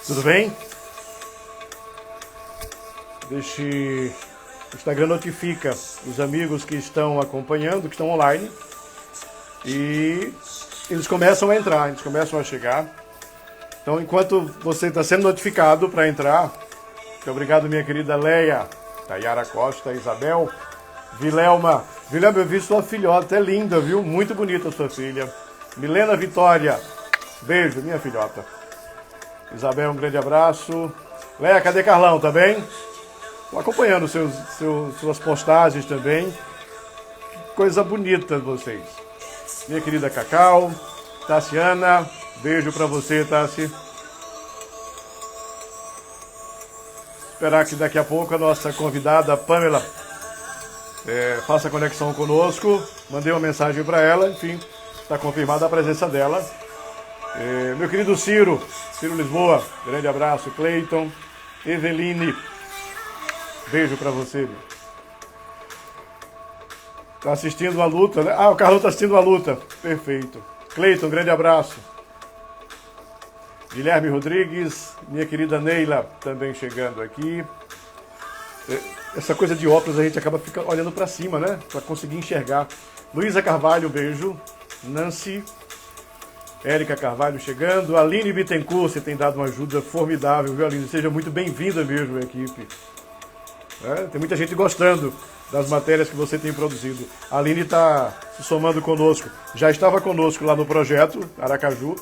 Tudo bem? O Instagram notifica os amigos que estão acompanhando, que estão online, e eles começam a entrar, eles começam a chegar. Então, enquanto você está sendo notificado para entrar, muito obrigado, minha querida Leia, Tayara Costa, Isabel, Vilelma, eu vi sua filhota, é linda, viu? Muito bonita a sua filha. Milena Vitória, beijo, minha filhota. Isabel, um grande abraço. Leia, cadê Carlão, tá bem? Estou acompanhando suas postagens também. Coisa bonita de vocês. Minha querida Cacau, Tassiana, beijo pra você, Tassi. Esperar que daqui a pouco a nossa convidada, Pamela, faça conexão conosco. Mandei uma mensagem para ela, enfim, está confirmada a presença dela. Meu querido Ciro Lisboa, grande abraço. Cleiton, Eveline, beijo para você. Tá assistindo a luta, né? Ah, o Carlão tá assistindo a luta. Perfeito. Cleiton, grande abraço. Guilherme Rodrigues, minha querida Neila, também chegando aqui. Essa coisa de óculos a gente acaba ficando olhando para cima, né? Para conseguir enxergar. Luísa Carvalho, beijo. Nancy, Érica Carvalho chegando. Aline Bittencourt, você tem dado uma ajuda formidável, viu, Aline? Seja muito bem-vinda mesmo, equipe. Tem muita gente gostando das matérias que você tem produzido. A Aline está se somando conosco. Já estava conosco lá no projeto Aracaju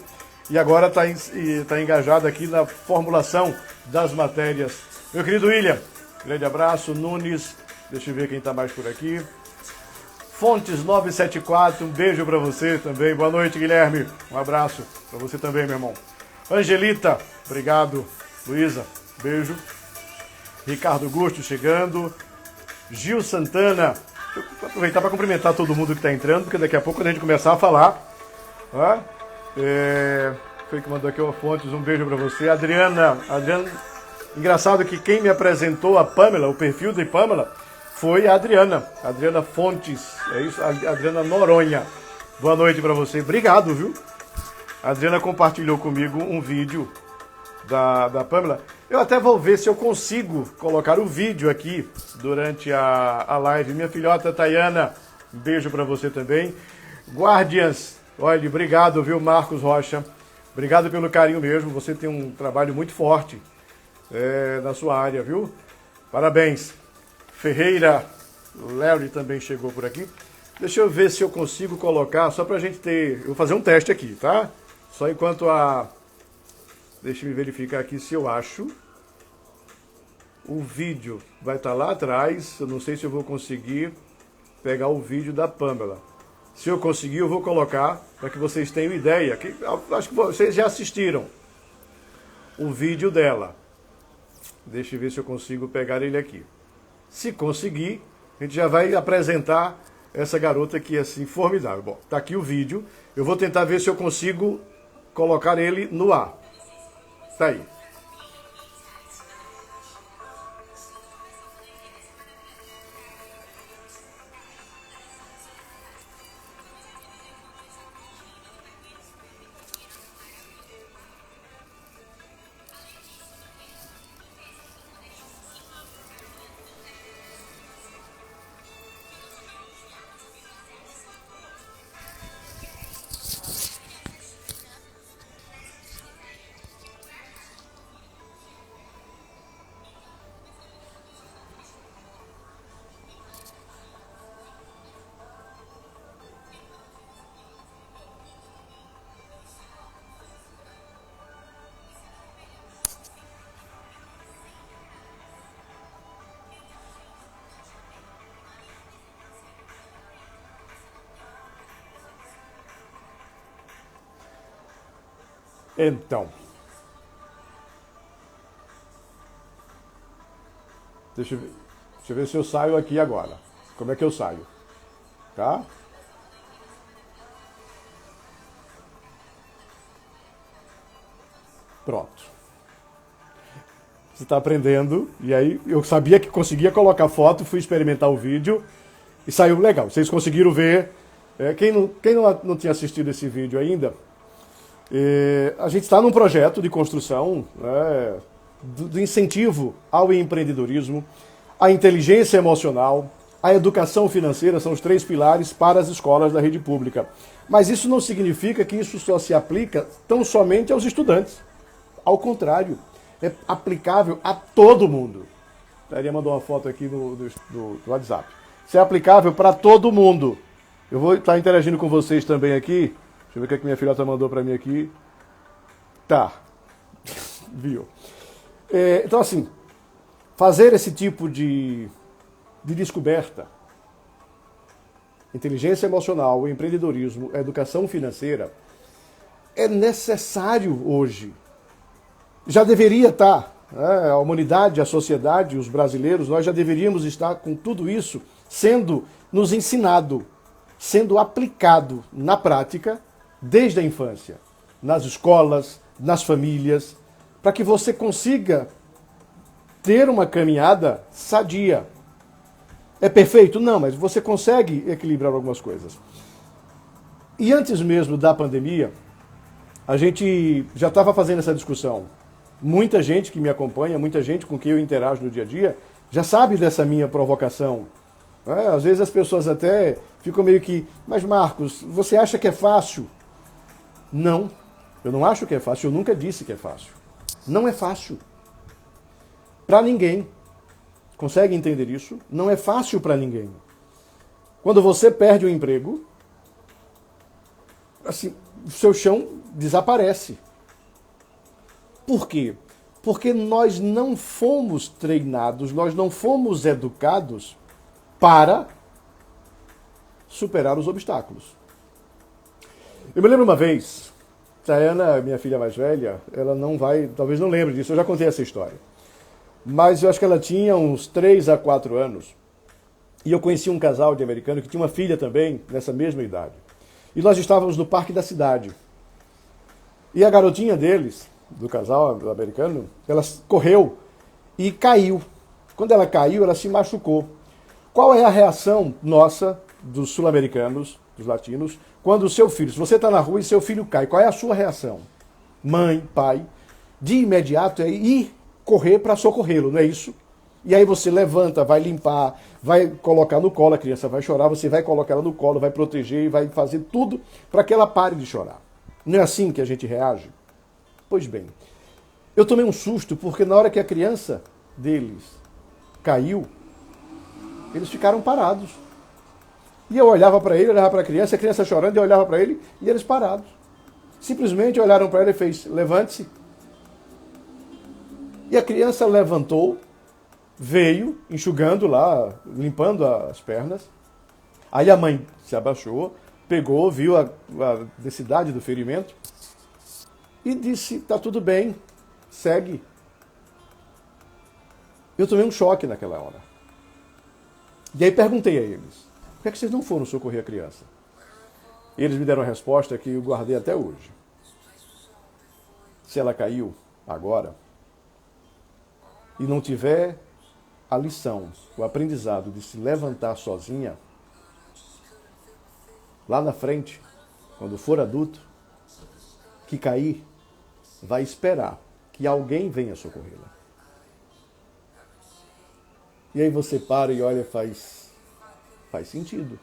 e agora está engajada aqui na formulação das matérias. Meu querido William, grande abraço. Nunes, deixa eu ver quem está mais por aqui. Fontes 974, um beijo para você também. Boa noite, Guilherme. Um abraço para você também, meu irmão. Angelita, obrigado. Luísa, beijo. Ricardo Gusto chegando. Gil Santana. Vou aproveitar para cumprimentar todo mundo que está entrando, porque daqui a pouco, quando a gente começar a falar. Foi que mandou aqui o Fontes, um beijo para você. Adriana. Engraçado que quem me apresentou a Pamela, o perfil de Pamela, foi a Adriana Fontes, é isso, a Adriana Noronha. Boa noite para você, obrigado, viu? A Adriana compartilhou comigo um vídeo da Pamela. Eu até vou ver se eu consigo colocar o vídeo aqui durante a live. Minha filhota Tayana, um beijo para você também. Guardians, olha, obrigado, viu, Marcos Rocha? Obrigado pelo carinho mesmo, você tem um trabalho muito forte na sua área, viu? Parabéns. Ferreira, Léo também chegou por aqui. Deixa eu ver se eu consigo colocar, só pra gente ter... Eu vou fazer um teste aqui, tá? Só enquanto Deixa eu verificar aqui se eu acho. O vídeo vai estar lá atrás. Eu não sei se eu vou conseguir pegar o vídeo da Pamela. Se eu conseguir, eu vou colocar para que vocês tenham ideia. Acho que vocês já assistiram o vídeo dela. Deixa eu ver se eu consigo pegar ele aqui. Se conseguir, a gente já vai apresentar essa garota que é assim formidável. Bom, tá aqui o vídeo. Eu vou tentar ver se eu consigo colocar ele no ar. Tá aí. Então, deixa eu ver se eu saio aqui agora. Como é que eu saio? Tá? Pronto. Você está aprendendo, e aí eu sabia que conseguia colocar foto, fui experimentar o vídeo e saiu legal. Vocês conseguiram ver. Quem não tinha assistido esse vídeo ainda, A gente está num projeto de construção, né, do incentivo ao empreendedorismo, à inteligência emocional, à educação financeira, são os 3 pilares para as escolas da rede pública. Mas isso não significa que isso só se aplica tão somente aos estudantes. Ao contrário, é aplicável a todo mundo. A Maria mandou uma foto aqui do WhatsApp. Isso é aplicável para todo mundo. Eu vou estar interagindo com vocês também aqui. Deixa eu ver o que minha filhota mandou para mim aqui. Tá. Viu? Então, assim, fazer esse tipo de descoberta, inteligência emocional, empreendedorismo, educação financeira, é necessário hoje. Já deveria estar. A humanidade, a sociedade, os brasileiros, nós já deveríamos estar com tudo isso sendo nos ensinado, sendo aplicado na prática desde a infância, nas escolas, nas famílias, para que você consiga ter uma caminhada sadia. É perfeito? Não, mas você consegue equilibrar algumas coisas. E antes mesmo da pandemia, a gente já estava fazendo essa discussão. Muita gente que me acompanha, muita gente com quem eu interajo no dia a dia, já sabe dessa minha provocação. Às vezes as pessoas até ficam meio que, mas Marcos, você acha que é fácil? Não, eu não acho que é fácil, eu nunca disse que é fácil. Não é fácil. Para ninguém. Consegue entender isso? Não é fácil para ninguém. Quando você perde o emprego, assim, o seu chão desaparece. Por quê? Porque nós não fomos treinados, nós não fomos educados para superar os obstáculos. Eu me lembro uma vez, a Ana, minha filha mais velha, ela não vai, talvez não lembre disso, eu já contei essa história. Mas eu acho que ela tinha uns 3 a 4 anos. E eu conheci um casal de americano que tinha uma filha também, nessa mesma idade. E nós estávamos no parque da cidade. E a garotinha deles, do casal americano, ela correu e caiu. Quando ela caiu, ela se machucou. Qual é a reação nossa, dos sul-americanos, dos latinos, quando o seu filho, se você está na rua e seu filho cai, qual é a sua reação? Mãe, pai, de imediato é ir correr para socorrê-lo, não é isso? E aí você levanta, vai limpar, vai colocar no colo, a criança vai chorar, você vai colocar ela no colo, vai proteger e vai fazer tudo para que ela pare de chorar. Não é assim que a gente reage? Pois bem, eu tomei um susto porque na hora que a criança deles caiu, eles ficaram parados. E eu olhava para ele, olhava para a criança chorando, eu olhava para ele e eles parados. Simplesmente olharam para ele e fez, levante-se. E a criança levantou, veio, enxugando lá, limpando as pernas. Aí a mãe se abaixou, pegou, viu a densidade do ferimento e disse, tá tudo bem, segue. Eu tomei um choque naquela hora. E aí perguntei a eles, por que é que vocês não foram socorrer a criança? E eles me deram a resposta que eu guardei até hoje. Se ela caiu agora e não tiver a lição, o aprendizado de se levantar sozinha, lá na frente, quando for adulto, que cair, vai esperar que alguém venha socorrê-la. E aí você para e olha e faz sentido.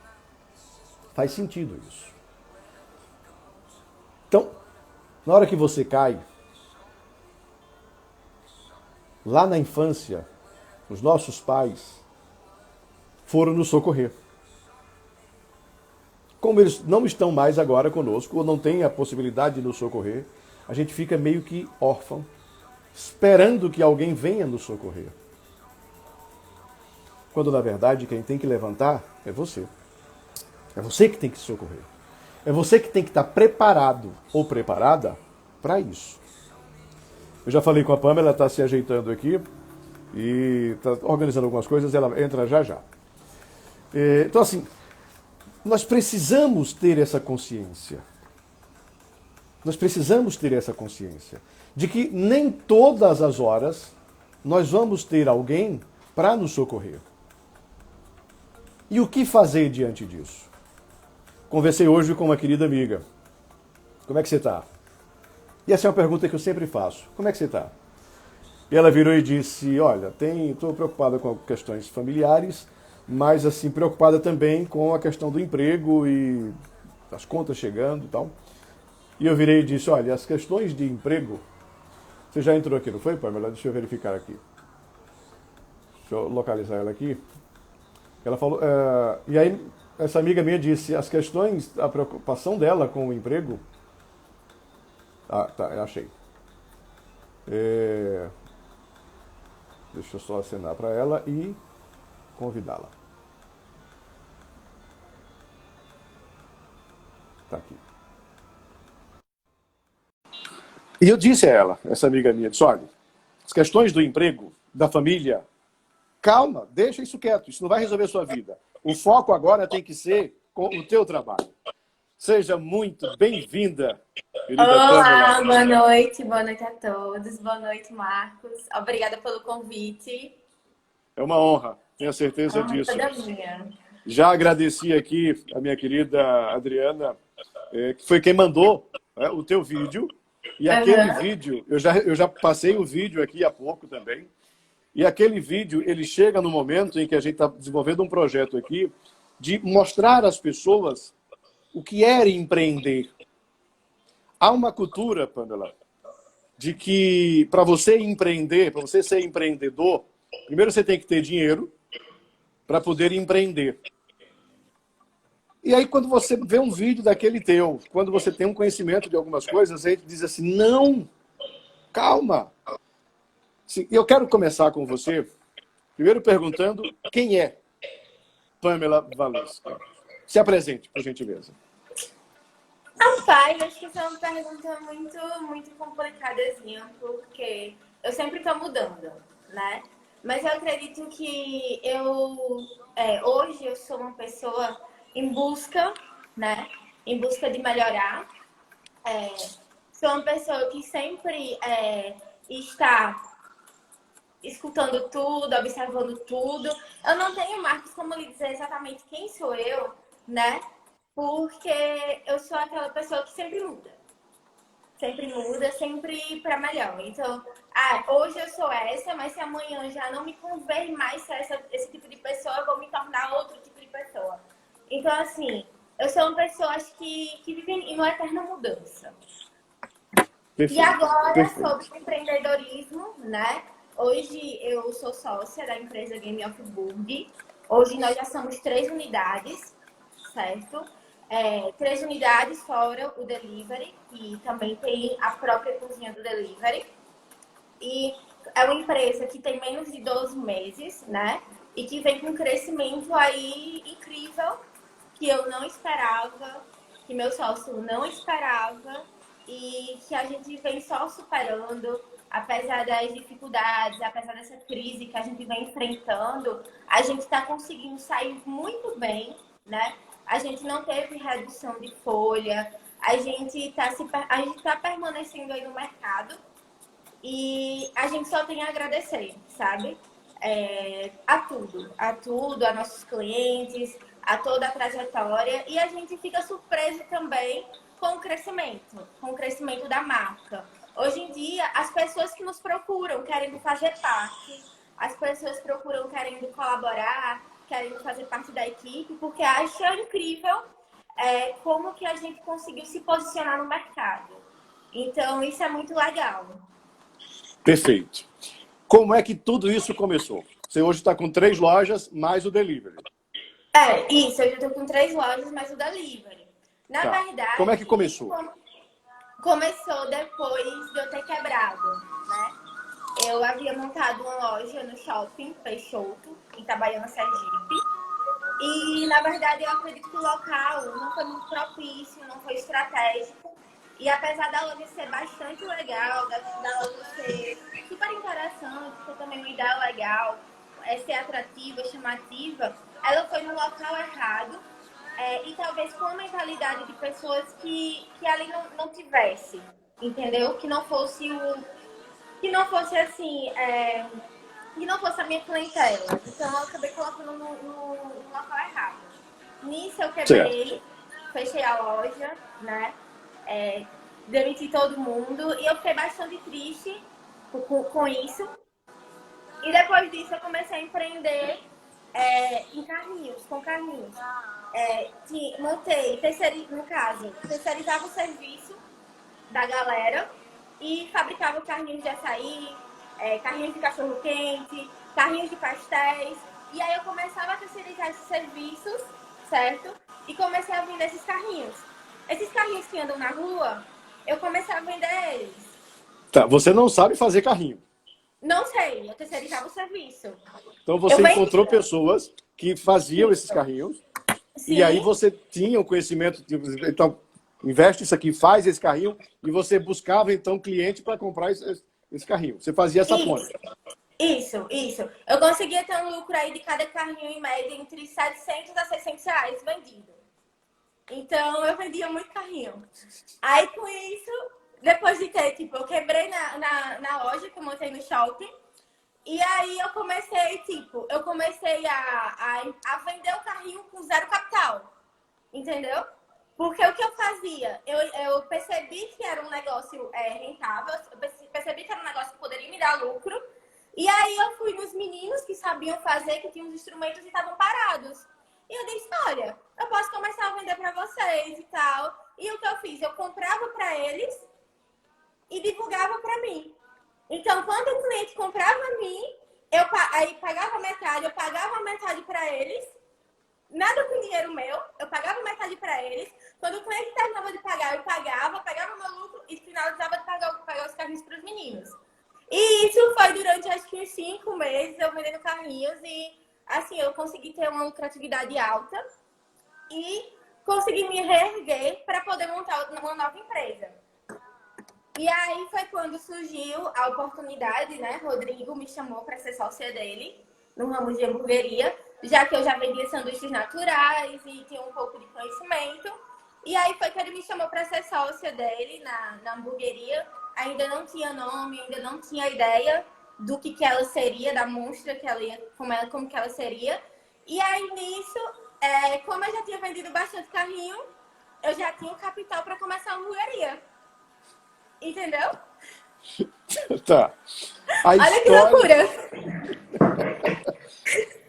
Faz sentido isso. Então, na hora que você cai, lá na infância, os nossos pais foram nos socorrer. Como eles não estão mais agora conosco, ou não têm a possibilidade de nos socorrer, a gente fica meio que órfão, esperando que alguém venha nos socorrer. Quando, na verdade, quem tem que levantar é você. É você que tem que se socorrer. É você que tem que estar preparado ou preparada para isso. Eu já falei com a Pamela, ela está se ajeitando aqui e está organizando algumas coisas, ela entra já já. Então, assim, nós precisamos ter essa consciência. Nós precisamos ter essa consciência de que nem todas as horas nós vamos ter alguém para nos socorrer. E o que fazer diante disso? Conversei hoje com uma querida amiga. Como é que você está? E essa é uma pergunta que eu sempre faço. Como é que você está? E ela virou e disse, olha, estou preocupada com questões familiares, mas assim, preocupada também com a questão do emprego e as contas chegando e tal. E eu virei e disse, olha, as questões de emprego, você já entrou aqui, não foi, Pamela? Deixa eu verificar aqui. Deixa eu localizar ela aqui. Ela falou, e aí essa amiga minha disse, as questões, a preocupação dela com o emprego, ah, tá, eu achei. É, deixa eu só assinar para ela e convidá-la. Tá aqui. E eu disse a ela, essa amiga minha, disse, olha, as questões do emprego, da família, calma, deixa isso quieto, isso não vai resolver a sua vida. O foco agora tem que ser com o teu trabalho. Seja muito bem-vinda, querida Pamela. Olá, boa noite a todos. Boa noite, Marcos. Obrigada pelo convite. É uma honra, tenho É certeza uma honra disso. toda minha. Já agradeci aqui a minha querida Adriana, que foi quem mandou, né, o teu vídeo. E aquele Aham. vídeo, eu já passei o vídeo aqui há pouco também. E aquele vídeo, ele chega no momento em que a gente está desenvolvendo um projeto aqui de mostrar às pessoas o que é empreender. Há uma cultura, Pamela, de que para você empreender, para você ser empreendedor, primeiro você tem que ter dinheiro para poder empreender. E aí, quando você vê um vídeo daquele teu, quando você tem um conhecimento de algumas coisas, a gente diz assim, não, calma. Sim, eu quero começar com você, primeiro perguntando quem é Pamela Valesca. Se apresente, por gentileza. Rapaz, acho que essa é uma pergunta muito complicadazinha, porque eu sempre estou mudando, né? Mas eu acredito que hoje eu sou uma pessoa em busca, né? Em busca de melhorar. É, Sou uma pessoa que sempre está escutando tudo, observando tudo. Eu não tenho, Marcos, como lhe dizer exatamente quem sou eu, né? Porque eu sou aquela pessoa que sempre muda, sempre para melhor. Então, hoje eu sou essa, mas se amanhã já não me convém mais ser esse tipo de pessoa, eu vou me tornar outro tipo de pessoa. Então, assim, eu sou uma pessoa acho que vive em uma eterna mudança. E Perfeito, agora, sobre perfeito. o empreendedorismo, né? Hoje eu sou sócia da empresa Game of Burg. Hoje nós já somos 3 unidades, certo? 3 unidades fora o delivery, e também tem a própria cozinha do delivery. E é uma empresa que tem menos de 12 meses, né? E que vem com um crescimento aí incrível, que eu não esperava, que meu sócio não esperava, e que a gente vem só superando, apesar das dificuldades, apesar dessa crise que a gente vem enfrentando, a gente está conseguindo sair muito bem, né? A gente não teve redução de folha, a gente tá permanecendo aí no mercado, e a gente só tem a agradecer, sabe? A tudo, a nossos clientes, a toda a trajetória. E a gente fica surpreso também com o crescimento da marca. Hoje em dia, as pessoas que nos procuram querendo fazer parte, as pessoas procuram querendo colaborar, querendo fazer parte da equipe, porque acham incrível como que a gente conseguiu se posicionar no mercado. Então, isso é muito legal. Perfeito. Como é que tudo isso começou? Você hoje está com 3 lojas, mais o delivery. Isso, eu já estou com 3 lojas, mais o delivery. Na Tá. Como é que verdade, isso começou? começou depois de eu ter quebrado, né? Eu havia montado uma loja no shopping Peixoto, em Itabaiana, Sergipe. E, na verdade, eu acredito que o local não foi muito propício, não foi estratégico. E apesar da loja ser bastante legal, da loja ser super interessante, ter também uma ideia legal, ser atrativa, chamativa, ela foi no local errado, e talvez com a mentalidade de pessoas que ali não tivesse, entendeu? Que não fosse assim, que não fosse a minha clientela. Então eu acabei colocando no local errado. Nisso eu Certo. quebrei, fechei a loja, né? demiti todo mundo e eu fiquei bastante triste com isso. E depois disso eu comecei a empreender em carrinhos, com carrinhos. Montei, no caso, terceirizava o serviço da galera e fabricava carrinhos de açaí, carrinhos de cachorro-quente, carrinhos de pastéis. E aí eu começava a terceirizar esses serviços, certo? E comecei a vender esses carrinhos. Esses carrinhos que andam na rua, eu comecei a vender eles. Tá, você não sabe fazer carrinho. Não sei, eu terceirizava o serviço. Então Eu você encontrou vendia. pessoas que faziam esses carrinhos e aí Sim, você tinha o conhecimento, então investe isso aqui, faz esse carrinho e você buscava então cliente para comprar esse carrinho. Você fazia essa ponte. isso. Eu conseguia ter um lucro aí de cada carrinho em média entre 700 a 600 reais vendido. Então eu vendia muito carrinho. Aí com isso, depois de ter, tipo, eu quebrei na loja que eu montei no shopping. E aí eu comecei a vender o carrinho com zero capital. Entendeu? Porque o que eu fazia? Eu percebi que era um negócio rentável, eu percebi que era um negócio que poderia me dar lucro. E aí eu fui nos meninos que sabiam fazer, que tinham os instrumentos e estavam parados. E eu disse, olha, eu posso começar a vender para vocês e tal. E o que eu fiz? Eu comprava para eles e divulgava para mim. Então, quando o cliente comprava a mim, aí pagava metade, eu pagava metade para eles. Nada com dinheiro meu, eu pagava metade para eles. Quando o cliente terminava de pagar, eu pegava meu lucro e finalizava de pagar os carrinhos para os meninos. E isso foi durante acho que uns 5 meses eu vendendo carrinhos e assim eu consegui ter uma lucratividade alta e consegui me reerguer para poder montar uma nova empresa. E aí foi quando surgiu a oportunidade, né? Rodrigo me chamou para ser sócia dele no ramo de hamburgueria, já que eu já vendia sanduíches naturais e tinha um pouco de conhecimento. E aí foi que ele me chamou para ser sócia dele na hamburgueria. Ainda não tinha nome, ainda não tinha ideia do que ela seria, da monstra que ela ia, como que ela seria. E aí nisso, como eu já tinha vendido bastante carrinho, eu já tinha o capital para começar a hamburgueria. Entendeu? Tá. Olha que loucura!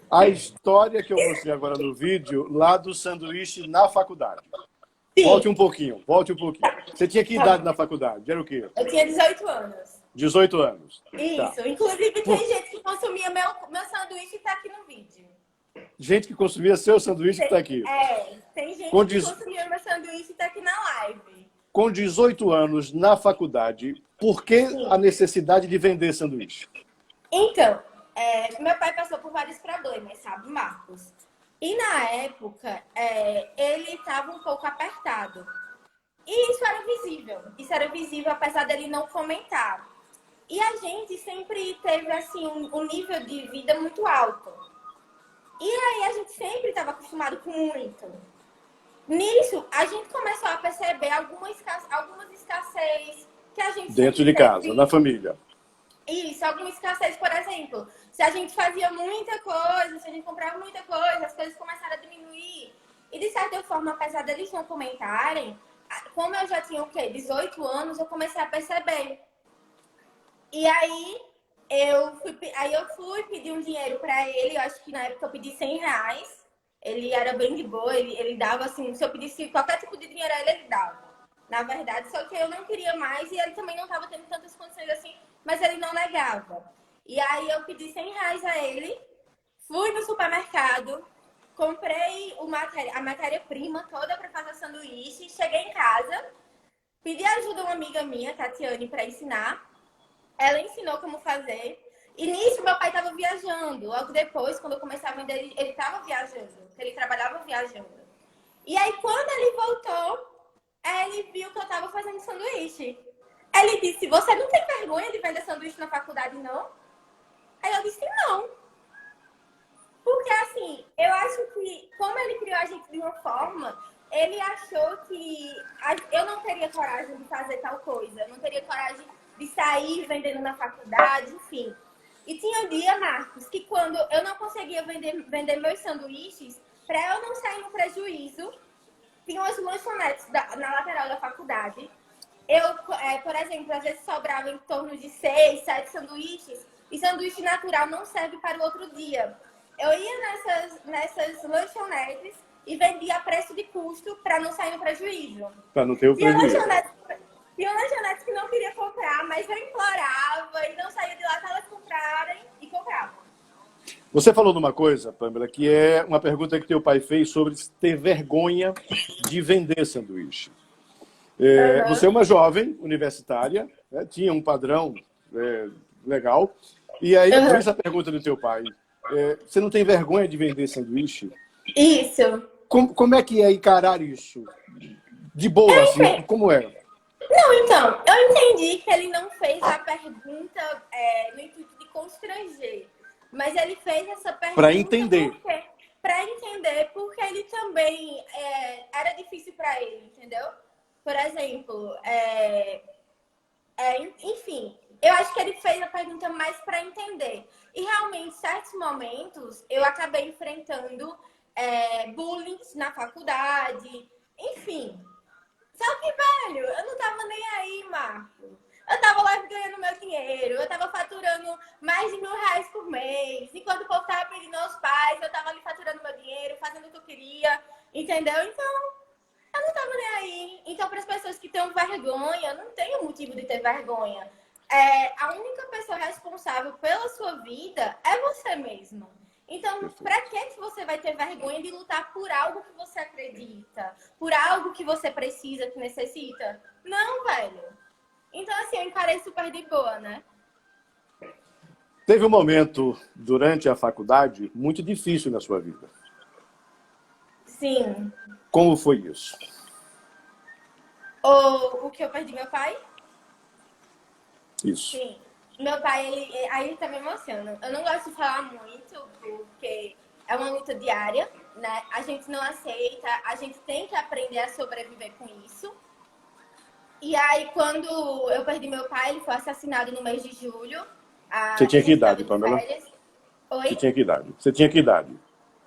A história que eu mostrei agora no vídeo, lá do sanduíche na faculdade. Sim. Volte um pouquinho. Você tinha que idade na faculdade? Era o quê? Eu tinha 18 anos. 18 anos. Isso. Tá. Inclusive, tem gente que consumia meu sanduíche e tá aqui no vídeo. Gente que consumia seu sanduíche que está aqui. Tem gente Com que consumia meu sanduíche e tá aqui na live. Com 18 anos na faculdade, por que a necessidade de vender sanduíche? Então, meu pai passou por vários problemas, sabe, Marcos? E na época, ele estava um pouco apertado. E isso era visível. Isso era visível, apesar dele não comentar. E a gente sempre teve, assim, um nível de vida muito alto. E aí a gente sempre estava acostumado com muito. Nisso, a gente começou a perceber algumas escassez que a gente dentro de casa, na família. Isso, alguma escassez, por exemplo. Se a gente fazia muita coisa, se a gente comprava muita coisa, as coisas começaram a diminuir. E de certa forma, apesar deles não comentarem, como eu já tinha o quê? 18 anos, eu comecei a perceber. E aí eu fui pedir um dinheiro para ele, eu acho que na época eu pedi 100 reais. Ele era bem de boa, ele dava assim, se eu pedisse qualquer tipo de dinheiro a ele, ele dava. Na verdade, só que eu não queria mais e ele também não estava tendo tantas condições assim, mas ele não negava. E aí eu pedi 100 reais a ele, fui no supermercado, comprei a matéria-prima toda para fazer sanduíche, cheguei em casa, pedi ajuda a uma amiga minha, Tatiane, para ensinar. Ela ensinou como fazer. E nisso meu pai estava viajando. Logo depois, quando eu comecei a vender, ele estava viajando. Ele trabalhava viajando. E aí, quando ele voltou, ele viu que eu estava fazendo sanduíche. Ele disse, você não tem vergonha de vender sanduíche na faculdade, não? Aí eu disse, não. Porque, assim, eu acho que, como ele criou a gente de uma forma, ele achou que eu não teria coragem de fazer tal coisa. Eu não teria coragem de sair vendendo na faculdade, enfim. E tinha dia, Marcos, que quando eu não conseguia vender meus sanduíches, para eu não sair no prejuízo, tinha umas lanchonetes na lateral da faculdade Por exemplo, às vezes sobrava em torno de 6, 7 sanduíches, e sanduíche natural não serve para o outro dia. Eu ia nessas lanchonetes e vendia a preço de custo para não sair no prejuízo. Para não ter o Tinha prejuízo. lanchonetes, tinha lanchonetes que não queria comprar, mas eu implorava e não saía de lá até elas comprarem e compravam. Você falou de uma coisa, Pamela, que é uma pergunta que teu pai fez sobre ter vergonha de vender sanduíche. Você é Uhum. uma jovem universitária, né, tinha um padrão legal, e aí, por Uhum. isso a pergunta do teu pai. Você não tem vergonha de vender sanduíche? Isso. Como é que é encarar isso? De boa, assim, como é? Não, então, eu entendi que ele não fez a pergunta no intuito de constranger, mas ele fez essa Para pergunta entender. para entender porque ele também era difícil para ele, entendeu? Por exemplo, enfim, eu acho que ele fez a pergunta mais para entender. E realmente, em certos momentos, eu acabei enfrentando bullying na faculdade, enfim. Só que, velho, eu não tava nem aí, Marco. Eu tava lá ganhando meu dinheiro, eu tava faturando mais de R$ 1.000 por mês. Enquanto o povo tava pedindo aos pais, eu tava ali faturando meu dinheiro, fazendo o que eu queria, entendeu? Então, eu não tava nem aí. Então, para as pessoas que têm vergonha, não tem motivo de ter vergonha. A única pessoa responsável pela sua vida é você mesmo. Então, para que você vai ter vergonha de lutar por algo que você acredita? Por algo que você precisa, que necessita? Não, velho. Então, assim, eu encarei super de boa, né? Teve um momento durante a faculdade muito difícil na sua vida. Sim. Como foi isso? Ou o que eu perdi meu pai? Isso. Sim. Meu pai, aí tá me emociona. Eu não gosto de falar muito, porque é uma luta diária, né? A gente não aceita, a gente tem que aprender a sobreviver com isso. E aí, quando eu perdi meu pai, ele foi assassinado no mês de julho. Você A tinha que gente tava idade, de Pamela? férias. Você Oi? tinha que idade? Você tinha que idade?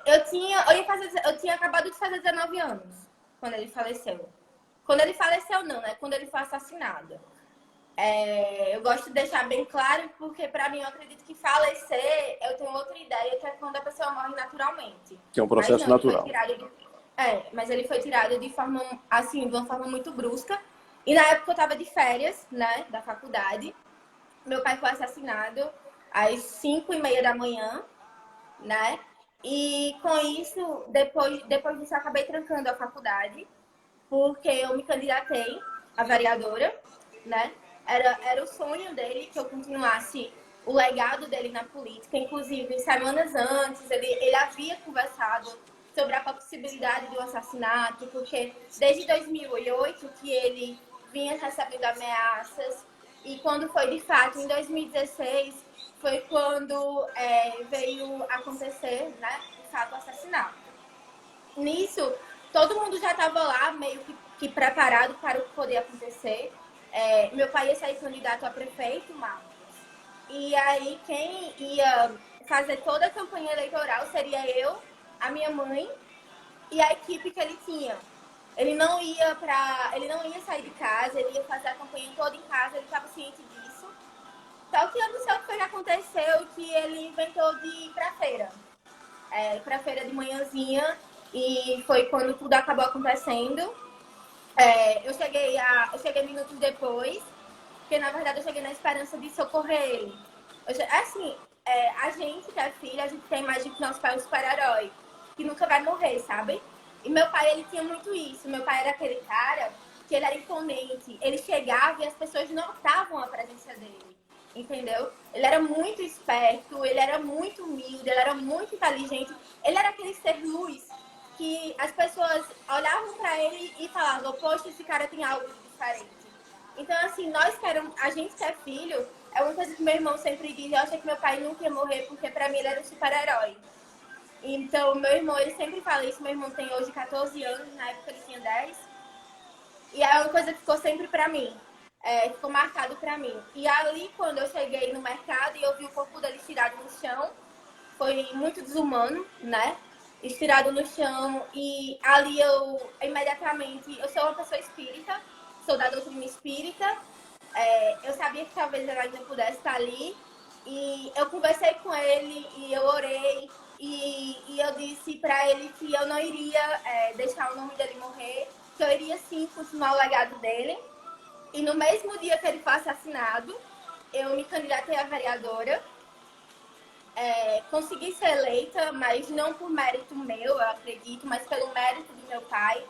Eu tinha acabado de fazer 19 anos quando ele faleceu. Quando ele faleceu, não, né? Quando ele foi assassinado. Eu gosto de deixar bem claro, porque para mim eu acredito que falecer, eu tenho outra ideia, que é quando a pessoa morre naturalmente. Que é um Mas processo não, ele foi natural. tirado mas ele foi tirado de forma, assim, de uma forma muito brusca. E na época eu estava de férias, né, da faculdade. Meu pai foi assassinado às 5h30 da manhã, né? E com isso, depois disso, eu acabei trancando a faculdade, porque eu me candidatei a vereadora, né? Era o sonho dele que eu continuasse o legado dele na política. Inclusive, semanas antes, ele havia conversado sobre a possibilidade de um assassinato, porque desde 2008 que ele vinha recebendo ameaças. E quando foi de fato, em 2016, foi quando veio acontecer, né, de fato, o assassinato. Nisso, todo mundo já estava lá, meio que preparado para o que poderia acontecer. Meu pai ia sair candidato a prefeito, Marcos. E aí, quem ia fazer toda a campanha eleitoral seria eu, a minha mãe e a equipe que ele tinha. Ele não ia sair de casa, ele ia fazer a campanha toda em casa, ele estava ciente disso. Só que eu não sei o que foi que aconteceu, que ele inventou de ir pra feira. Pra feira de manhãzinha, e foi quando tudo acabou acontecendo. Eu cheguei minutos depois, porque na verdade eu cheguei na esperança de socorrer ele. Assim, a gente que é filha, a gente tem a imagem que nosso pai é um super-herói, que nunca vai morrer, sabe? E meu pai, ele tinha muito isso. Meu pai era aquele cara que ele era imponente. Ele chegava e as pessoas notavam a presença dele, entendeu? Ele era muito esperto, ele era muito humilde, ele era muito inteligente. Ele era aquele ser luz que as pessoas olhavam para ele e falavam, poxa, esse cara tem algo de diferente. Então, assim, a gente que é filho, é uma coisa que meu irmão sempre diz, eu achei que meu pai nunca ia morrer, porque pra mim ele era um super-herói. Então, meu irmão, ele sempre fala isso, meu irmão tem hoje 14 anos, na época ele tinha 10. E é uma coisa que ficou sempre pra mim, ficou marcado pra mim. E ali, quando eu cheguei no mercado e eu vi o corpo dele estirado no chão, foi muito desumano, né? Estirado no chão, e ali eu imediatamente, eu sou uma pessoa espírita, sou da doutrina espírita, eu sabia que talvez eu ainda pudesse estar ali. E eu conversei com ele e eu orei. E eu disse para ele que eu não iria deixar o nome dele morrer, que eu iria sim continuar o legado dele. E no mesmo dia que ele foi assassinado, eu me candidatei a vereadora. Consegui ser eleita, mas não por mérito meu, eu acredito, mas pelo mérito do meu pai,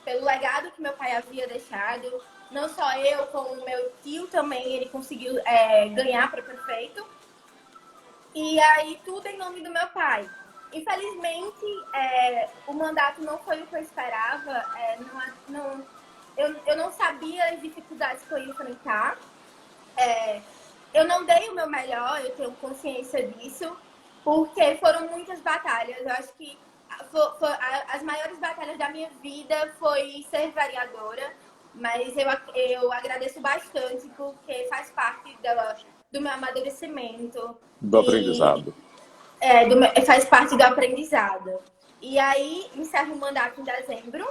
pelo legado que meu pai havia deixado. Não só eu, como o meu tio também, ele conseguiu ganhar para prefeito. E aí, tudo em nome do meu pai. Infelizmente, o mandato não foi o que eu esperava. Eu não sabia as dificuldades que eu ia enfrentar. Eu não dei o meu melhor, eu tenho consciência disso, porque foram muitas batalhas. Eu acho que as maiores batalhas da minha vida foi ser vereadora, mas eu agradeço bastante, porque faz parte do meu amadurecimento. Do aprendizado. Faz parte do aprendizado. E aí, encerro o mandato em dezembro,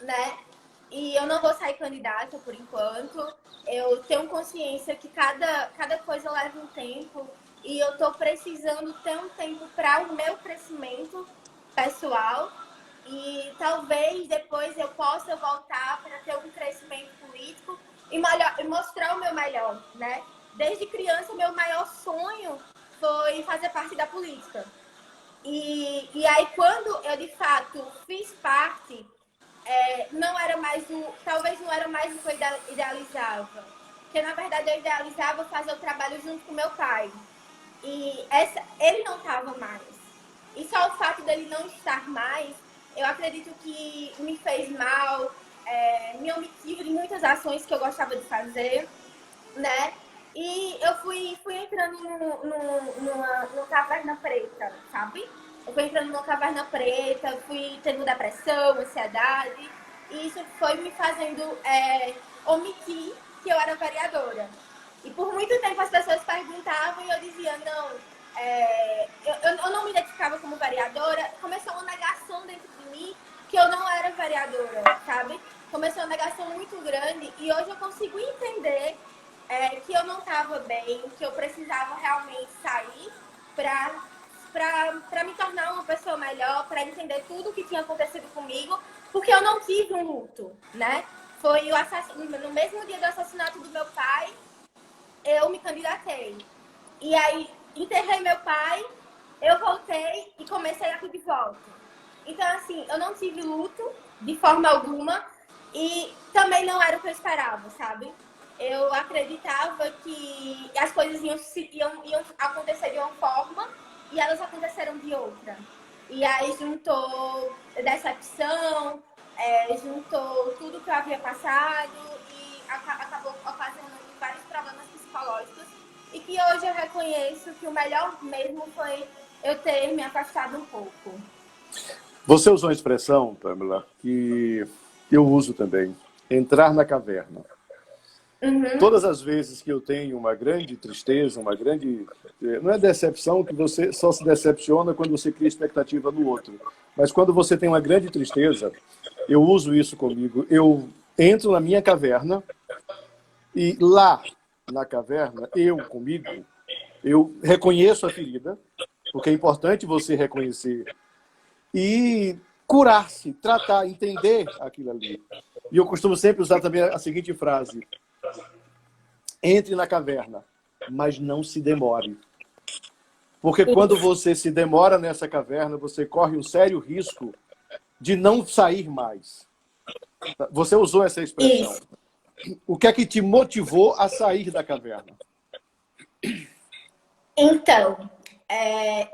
né? E eu não vou sair candidata por enquanto. Eu tenho consciência que cada coisa leva um tempo. E eu tô precisando ter um tempo para o meu crescimento pessoal. E talvez depois eu possa voltar para ter um crescimento político e mostrar o meu melhor, né? Desde criança, o meu maior sonho foi fazer parte da política. E aí, quando eu, de fato, fiz parte, não era mais talvez não era mais o que eu idealizava. Porque, na verdade, eu idealizava fazer o trabalho junto com meu pai. E ele não estava mais. E só o fato dele não estar mais, eu acredito que me fez mal, me omitiu de muitas ações que eu gostava de fazer, né? E eu fui entrando numa caverna preta, sabe? Eu fui entrando numa caverna preta, fui tendo depressão, ansiedade. E isso foi me fazendo omitir que eu era vereadora. E por muito tempo as pessoas perguntavam e eu dizia, não, eu não me identificava como vereadora. Começou uma negação dentro de mim que eu não era vereadora, sabe? Começou uma negação muito grande e hoje eu consigo entender que eu não estava bem, que eu precisava realmente sair para me tornar uma pessoa melhor, para entender tudo o que tinha acontecido comigo, porque eu não tive um luto, né? Foi no mesmo dia do assassinato do meu pai, eu me candidatei. E aí, enterrei meu pai, eu voltei e comecei aqui de volta. Então, assim, eu não tive luto de forma alguma e também não era o que eu esperava, sabe? Eu acreditava que as coisas iam acontecer de uma forma e elas aconteceram de outra. E aí juntou decepção, juntou tudo que eu havia passado e acabou ocasionando vários problemas psicológicos. E que hoje eu reconheço que o melhor mesmo foi eu ter me afastado um pouco. Você usou uma expressão, Pamela, que eu uso também, entrar na caverna. Uhum. Todas as vezes que eu tenho uma grande tristeza, uma grande... Não é decepção, que você só se decepciona quando você cria expectativa no outro. Mas quando você tem uma grande tristeza, eu uso isso comigo. Eu entro na minha caverna e lá na caverna, eu reconheço a ferida, porque é importante você reconhecer e curar-se, tratar, entender aquilo ali. E eu costumo sempre usar também a seguinte frase: entre na caverna, mas não se demore. Porque quando você se demora nessa caverna, você corre um sério risco de não sair mais. Você usou essa expressão. Isso. O que é que te motivou a sair da caverna? Então,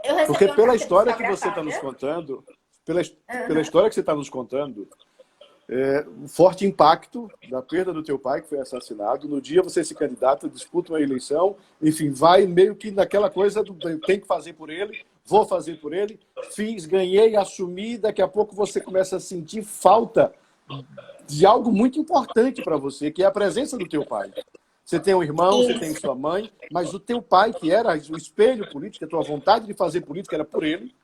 eu recebi Porque uma pela carta história que você está psicografada. nos contando, pela história que você está nos contando, um forte impacto da perda do teu pai, que foi assassinado. No dia você se candidata, disputa uma eleição, enfim, vai meio que naquela coisa do tem que fazer por ele, vou fazer por ele, fiz, ganhei, assumi, daqui a pouco você começa a sentir falta de algo muito importante para você, que é a presença do teu pai. Você tem um irmão, você tem sua mãe, mas o teu pai, que era o espelho político, a tua vontade de fazer política era por ele,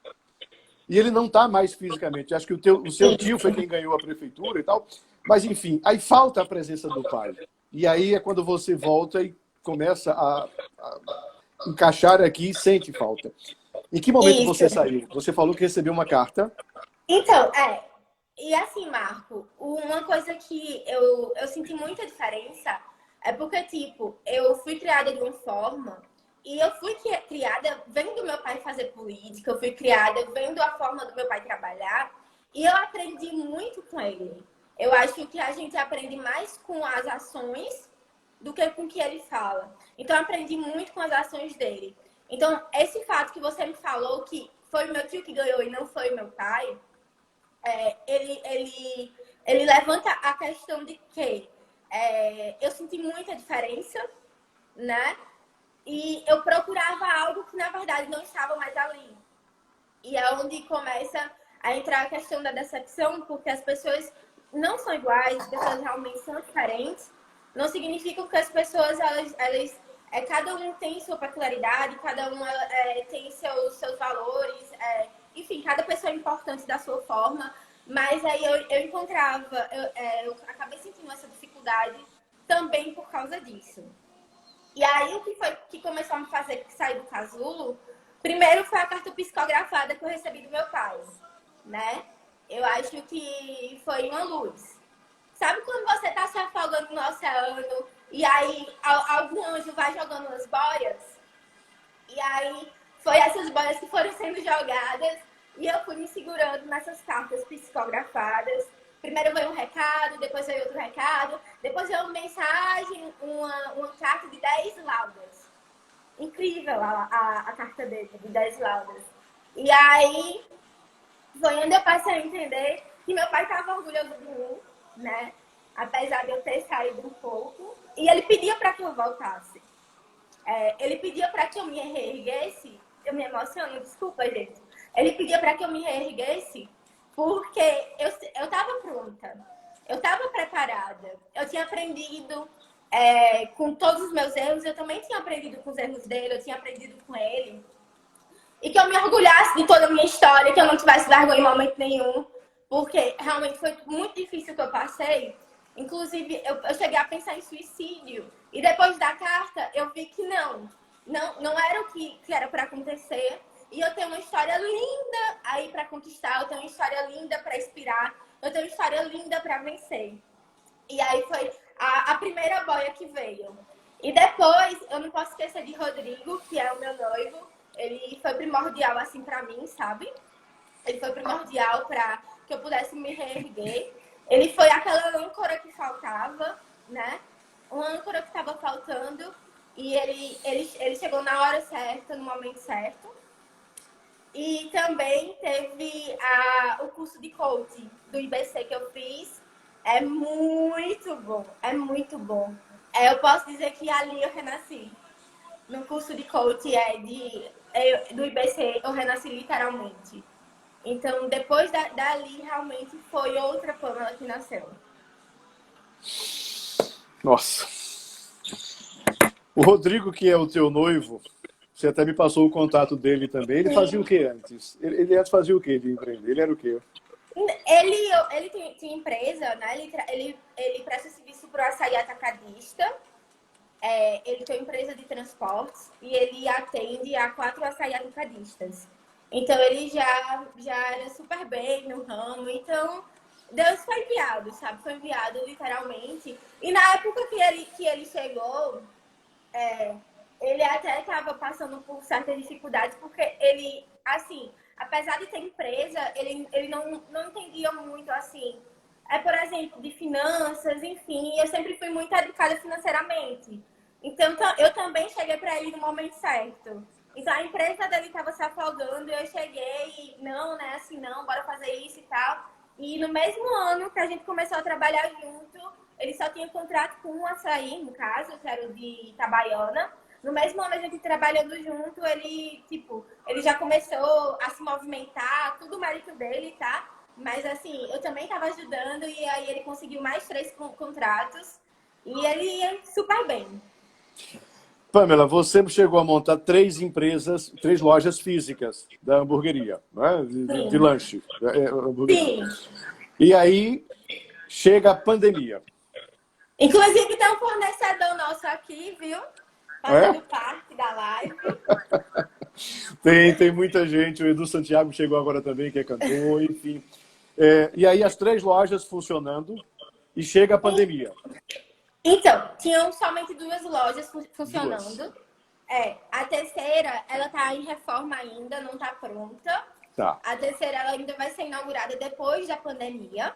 e ele não está mais fisicamente. Acho que o seu tio foi quem ganhou a prefeitura e tal. Mas, enfim, aí falta a presença do pai. E aí é quando você volta e começa a encaixar aqui e sente falta. Em que momento Isso. você saiu? Você falou que recebeu uma carta. Então, e assim, Marco, uma coisa que eu senti muita diferença é porque, tipo, eu fui criada de uma forma e eu fui criada vendo meu pai fazer política, eu fui criada vendo a forma do meu pai trabalhar e eu aprendi muito com ele. Eu acho que a gente aprende mais com as ações do que com o que ele fala. Então, eu aprendi muito com as ações dele. Então, esse fato que você me falou, que foi meu tio que ganhou e não foi meu pai, ele levanta a questão de que eu senti muita diferença, né? E eu procurava algo que, na verdade, não estava mais ali. E é onde começa a entrar a questão da decepção, porque as pessoas não são iguais, as pessoas realmente são diferentes. Não significa que as pessoas, cada um tem sua peculiaridade, cada um tem seus valores, enfim, cada pessoa é importante da sua forma. Mas aí eu encontrava, eu acabei sentindo essa dificuldade também por causa disso. E aí o que foi que começou a me fazer sair do casulo, primeiro foi a carta psicografada que eu recebi do meu pai, né? Eu acho que foi uma luz. Sabe quando você tá se afogando no oceano e aí algum anjo vai jogando as boias? E aí foi essas boias que foram sendo jogadas e eu fui me segurando nessas cartas psicografadas. Primeiro veio um recado, depois veio outro recado, depois veio uma mensagem, uma carta de 10 laudas. Incrível a carta dele, de 10 laudas. E aí foi onde eu passei a entender que meu pai estava orgulhoso de mim, né? Apesar de eu ter saído um pouco. E ele pedia para que eu voltasse. Ele pedia para que eu me reerguesse. Eu me emociono, desculpa, gente. Ele pedia para que eu me reerguesse porque eu estava pronta. Eu estava preparada. Eu tinha aprendido com todos os meus erros. Eu também tinha aprendido com os erros dele. Eu tinha aprendido com ele. E que eu me orgulhasse de toda a minha história, que eu não tivesse vergonha em momento nenhum. Porque realmente foi muito difícil o que eu passei. Inclusive, eu cheguei a pensar em suicídio. E depois da carta, eu vi que não era o que era para acontecer. E eu tenho uma história linda aí para conquistar. Eu tenho uma história linda para inspirar. Eu tenho uma história linda para vencer. E aí foi a primeira boia que veio. E depois, eu não posso esquecer de Rodrigo, que é o meu noivo. Ele foi primordial, assim, para mim, sabe? Ele foi primordial para que eu pudesse me reerguer. Ele foi aquela âncora que faltava, né? Uma âncora que estava faltando. E ele chegou na hora certa, no momento certo. E também teve o curso de coaching do IBC que eu fiz. É muito bom, é muito bom. Eu posso dizer que ali eu renasci. No curso de coaching do IBC, eu renasci literalmente. Então, depois dali, realmente foi outra Pamela que nasceu. Nossa. O Rodrigo, que é o teu noivo, você até me passou o contato dele também. Ele fazia o que antes? Ele antes fazia o que de empreender? Ele era o quê? Ele tinha empresa, né? Ele presta serviço para o açaí atacadista. Ele tem empresa de transportes e ele atende a 4 açaí atacadistas. Então, ele já era super bem no ramo. Então, Deus foi enviado, sabe? Foi enviado literalmente. E na época que ele chegou, ele até estava passando por certas dificuldades, porque ele, assim, apesar de ter empresa, ele não entendia muito, assim, por exemplo, de finanças, enfim. Eu sempre fui muito educada financeiramente. Então, eu também cheguei para ele no momento certo. Então, a empresa dele estava se afogando e eu cheguei e, não, né, assim, não, bora fazer isso e tal. E no mesmo ano que a gente começou a trabalhar junto, ele só tinha contrato com um açaí, no caso, que era o de Itabaiana. No mesmo ano, a gente trabalhando junto, ele já começou a se movimentar, tudo mérito dele, tá? Mas, assim, eu também estava ajudando e aí ele conseguiu mais 3 contratos e ele ia super bem. Pamela, você chegou a montar 3 empresas, 3 lojas físicas da hamburgueria, né? de lanche. Sim. E aí chega a pandemia. Inclusive, tem um fornecedor nosso aqui, viu? Fazendo parte da live. Tem muita gente. O Edu Santiago chegou agora também, que é cantor, enfim. E aí as 3 lojas funcionando e chega a pandemia. Então, tinham somente 2 lojas funcionando. 2. A terceira, ela tá em reforma ainda, não tá pronta. Tá. A terceira, ela ainda vai ser inaugurada depois da pandemia.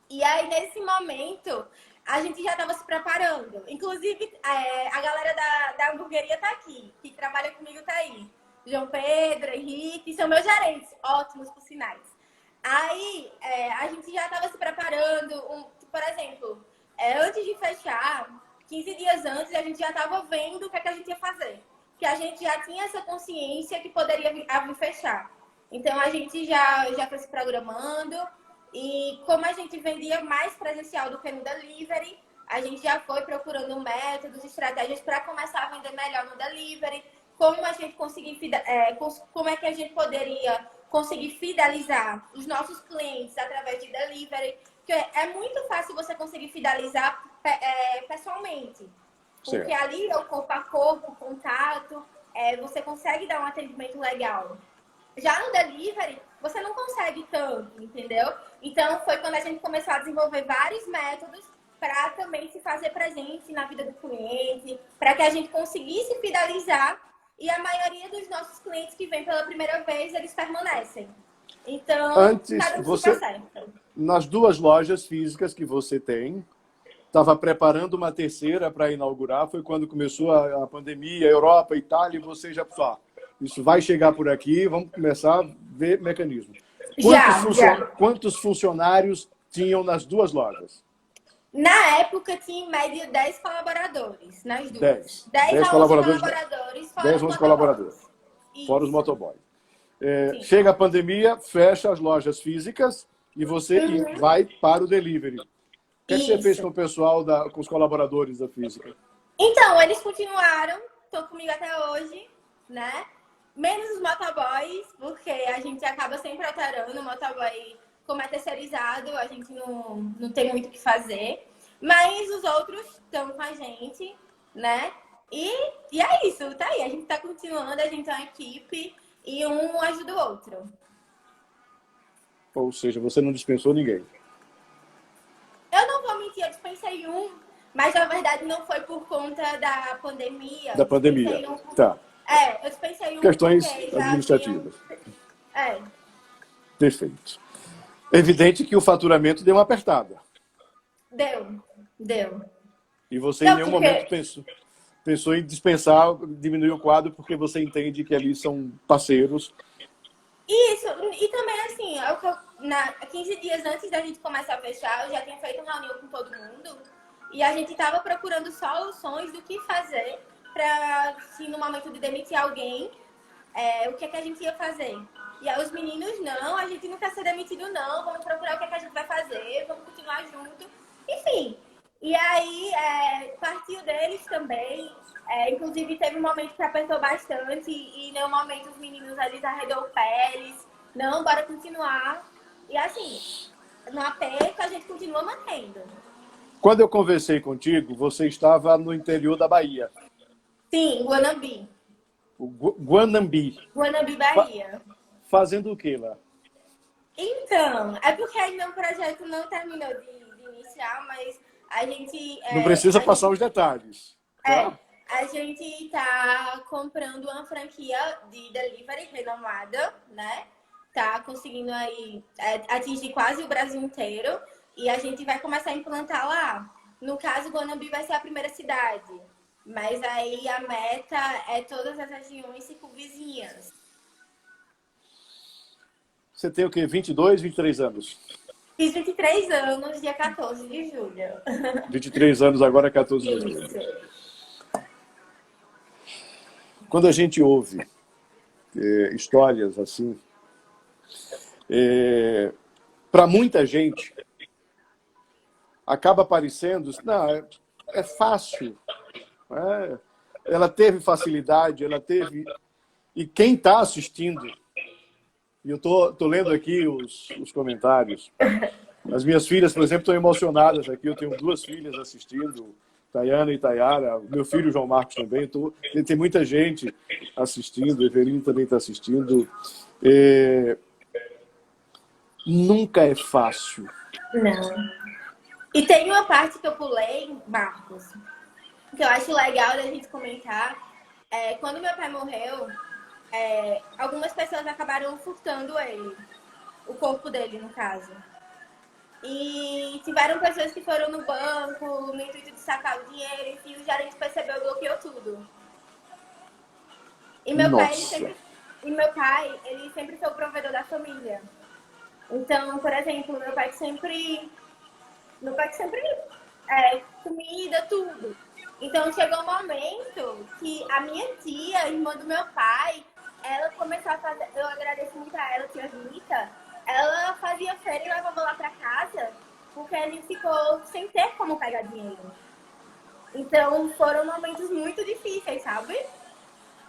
E aí, nesse momento, a gente já estava se preparando. Inclusive, a galera da hamburgueria tá aqui, que trabalha comigo tá aí. João Pedro, Henrique, são meus gerentes, ótimos por sinais. Aí, a gente já estava se preparando, por exemplo, antes de fechar, 15 dias antes, a gente já estava vendo o que a gente ia fazer. Que a gente já tinha essa consciência que poderia vir fechar. Então, a gente já foi se programando. E como a gente vendia mais presencial do que no delivery, a gente já foi procurando métodos, estratégias para começar a vender melhor no delivery. Como a gente como é que a gente poderia conseguir fidelizar os nossos clientes através de delivery. Porque é muito fácil você conseguir fidelizar pessoalmente. Porque ali é o corpo a corpo, o contato, você consegue dar um atendimento legal. Já no delivery, você não consegue tanto, entendeu? Então, foi quando a gente começou a desenvolver vários métodos para também se fazer presente na vida do cliente, para que a gente conseguisse fidelizar. E a maioria dos nossos clientes que vêm pela primeira vez, eles permanecem. Então, Antes, super certo. Nas 2 lojas físicas que você tem, estava preparando uma terceira para inaugurar, foi quando começou a pandemia, Europa, Itália, e você já pensou, isso vai chegar por aqui, vamos começar a ver mecanismo. Quantos funcionários tinham nas 2 lojas? Na época, tinha em média 10 colaboradores nas 2. 10 colaboradores. 10, 11 colaboradores. Fora os motoboys. Chega a pandemia, fecha as lojas físicas e você vai para o delivery. O que você fez com o pessoal, com os colaboradores da física? Então, eles continuaram, estão comigo até hoje, né? Menos os motoboys, porque a gente acaba sempre alterando. O motoboy, como é terceirizado, a gente não tem muito o que fazer. Mas os outros estão com a gente, né? E é isso, tá aí. A gente tá continuando, a gente é uma equipe e um ajuda o outro. Ou seja, você não dispensou ninguém. Eu não vou mentir, eu dispensei um, mas na verdade não foi por conta da pandemia. Da pandemia, tá. Eu dispensei um questões administrativas. Perfeito. Evidente que o faturamento deu uma apertada. Deu. E você em nenhum momento pensou em dispensar, diminuir o quadro, porque você entende que ali são parceiros. Isso, e também assim, 15 dias antes da gente começar a fechar, eu já tinha feito uma reunião com todo mundo e a gente estava procurando soluções do que fazer para, se no momento de demitir alguém, o que a gente ia fazer. E aí os meninos, não, a gente não quer ser demitido não, vamos procurar o que a gente vai fazer, vamos continuar junto, enfim. E aí partiu deles também, inclusive teve um momento que apertou bastante e em nenhum momento os meninos eles arredou o pé, eles, não, bora continuar. E assim, no aperto a gente continua mantendo. Quando eu conversei contigo, você estava no interior da Bahia. Sim, Guanambi. Guanambi, Bahia. Fazendo o que lá? Então, é porque ainda o projeto não terminou de iniciar, mas a gente... Não precisa passar os detalhes. Tá? A gente está comprando uma franquia de delivery renomada, né? Tá conseguindo aí atingir quase o Brasil inteiro e a gente vai começar a implantar lá. No caso, Guanambi vai ser a primeira cidade, mas aí a meta é todas as regiões circunvizinhas. Você tem o quê? 22, 23 anos? Fiz 23 anos, dia 14 de julho. 23 anos agora, 14 de julho. Quando a gente ouve histórias assim, para muita gente, acaba parecendo, não, é fácil. Ela teve facilidade, ela teve... E quem está assistindo, e eu tô lendo aqui os comentários, As minhas filhas, por exemplo, estão emocionadas aqui. Eu tenho duas filhas assistindo, Tayana e Tayara. Meu filho, João Marcos, também. Tem muita gente assistindo. Evelino também está assistindo. É, nunca é fácil. Não. E tem uma parte que eu pulei, Marcos, que eu acho legal da gente comentar. Quando meu pai morreu, algumas pessoas acabaram furtando ele. O corpo dele, no caso. E tiveram pessoas que foram no banco, no intuito de sacar o dinheiro, enfim, o gerente percebeu e bloqueou tudo. E meu pai, Nossa. ele sempre foi o provedor da família. Então, por exemplo, meu pai sempre comida, tudo. Então chegou um momento que a minha tia, irmã do meu pai, ela começou a fazer, eu agradeço muito a ela, tia Rita, ela fazia feira e levava lá pra casa, porque ele ficou sem ter como pegar dinheiro. Então foram momentos muito difíceis, sabe?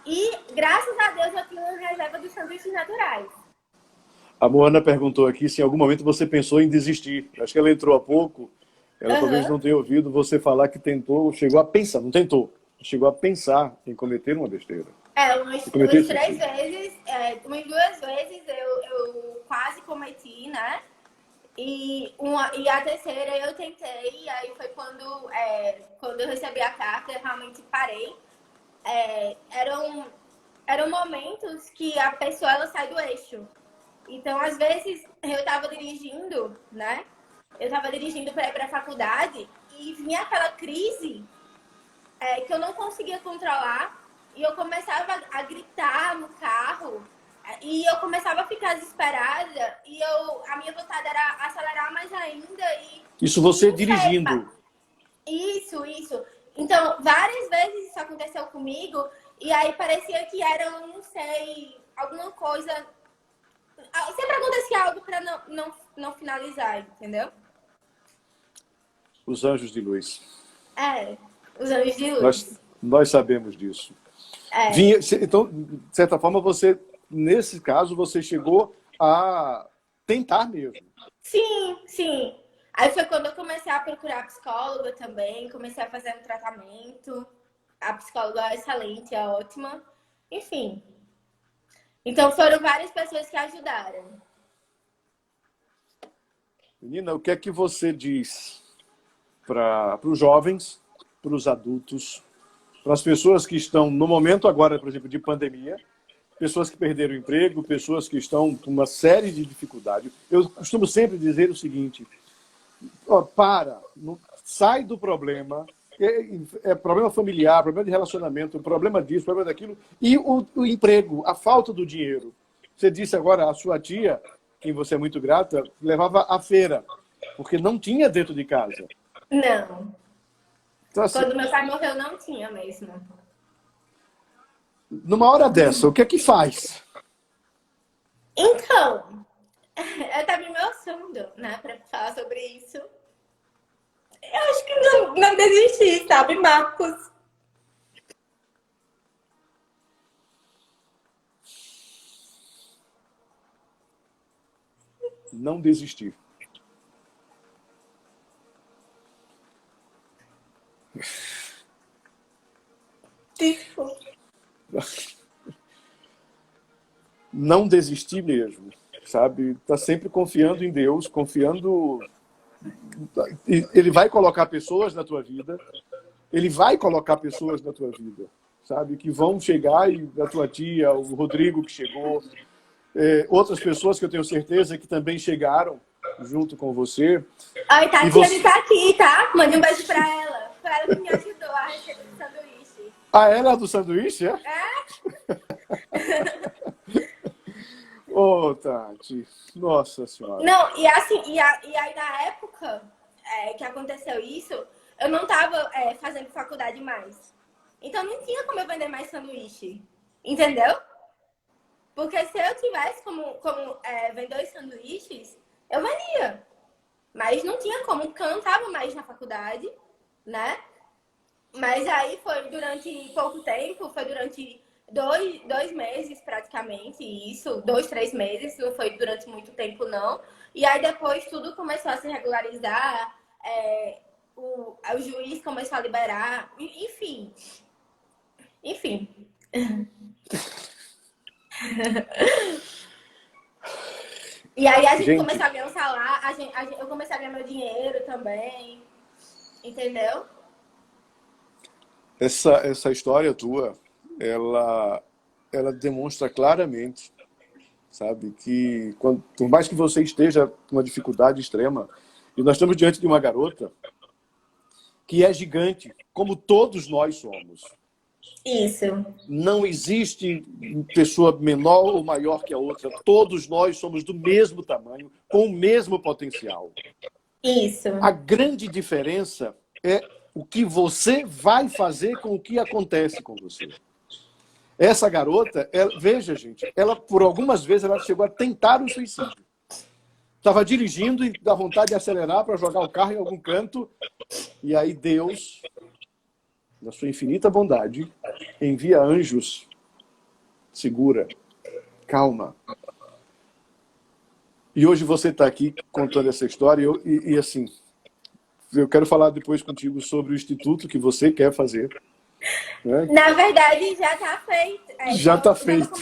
E graças a Deus eu tinha uma reserva dos sanduíches naturais. A Moana perguntou aqui se em algum momento você pensou em desistir. Acho que ela entrou há pouco. Ela talvez Aham. não tenha ouvido você falar que tentou, chegou a pensar, não tentou, chegou a pensar em cometer uma besteira. Em cometer Umas três suicídio. vezes, umas duas vezes eu quase cometi, né? E a terceira eu tentei, e aí foi quando eu recebi a carta, eu realmente parei. É, eram momentos que a pessoa ela sai do eixo. Então, às vezes, eu estava dirigindo, né? Eu estava dirigindo para ir para a faculdade e vinha aquela crise que eu não conseguia controlar e eu começava a gritar no carro e eu começava a ficar desesperada e a minha vontade era acelerar mais ainda Isso e você não sei, dirigindo. isso. Então, várias vezes isso aconteceu comigo e aí parecia que era, não sei, alguma coisa. Sempre acontecia algo para não finalizar, entendeu? Os anjos de luz. Os anos de Nós, luz. nós sabemos disso. É. Então, de certa forma, você, nesse caso, você chegou a tentar mesmo. Sim. Aí foi quando eu comecei a procurar psicóloga também, comecei a fazer um tratamento. A psicóloga é excelente, é ótima. Enfim. Então foram várias pessoas que ajudaram. Menina, o que é que você diz para os jovens, para os adultos, para as pessoas que estão no momento agora, por exemplo, de pandemia, pessoas que perderam o emprego, pessoas que estão com uma série de dificuldades. Eu costumo sempre dizer o seguinte: ó, sai do problema, é problema familiar, problema de relacionamento, problema disso, problema daquilo, e o emprego, a falta do dinheiro. Você disse agora, a sua tia, quem você é muito grata, levava à feira, porque não tinha dentro de casa. Não. Então, assim, Quando meu pai morreu, não tinha mesmo. numa hora dessa, o que é que faz? Então, eu tava me emocionando, né, pra falar sobre isso. Eu acho que não desisti, sabe, Marcos? Não desistir. Desculpa. Não desistir mesmo, sabe? Tá sempre confiando em Deus, confiando. Ele vai colocar pessoas na tua vida, ele vai colocar pessoas na tua vida, sabe? Que vão chegar, e a tua tia, o Rodrigo que chegou, outras pessoas que eu tenho certeza que também chegaram junto com você. Oi, E Tatiane você... tá aqui, tá? Mande um beijo pra ela. Foi ela que me ajudou a receber o sanduíche. Ah, ela é do sanduíche, é? Ô, oh, Tati, nossa senhora. Não, e assim, e aí na época que aconteceu isso, eu não tava fazendo faculdade mais. Então não tinha como eu vender mais sanduíche. Entendeu? Porque se eu tivesse como vender os sanduíches, eu vendia. Mas não tinha como, porque eu não tava mais na faculdade, né? Mas aí foi durante pouco tempo, foi durante dois meses praticamente, isso, 2, 3 meses, não foi durante muito tempo não. E aí depois tudo começou a se regularizar, o juiz começou a liberar, enfim. Enfim. E aí a gente começou a ganhar um salário, eu comecei a ganhar meu dinheiro também, entendeu? Essa história tua, ela demonstra claramente, sabe, que por mais que você esteja com uma dificuldade extrema, e nós estamos diante de uma garota que é gigante, como todos nós somos. Isso. Não existe pessoa menor ou maior que a outra. Todos nós somos do mesmo tamanho, com o mesmo potencial. Isso. A grande diferença é o que você vai fazer com o que acontece com você. Essa garota, veja, gente, ela por algumas vezes ela chegou a tentar o suicídio. Estava dirigindo e dá vontade de acelerar para jogar o carro em algum canto. E aí Deus, na sua infinita bondade, envia anjos. Segura, calma. E hoje você está aqui contando essa história e assim, eu quero falar depois contigo sobre o instituto que você quer fazer. Né? Na verdade, já está feito. Já está feito.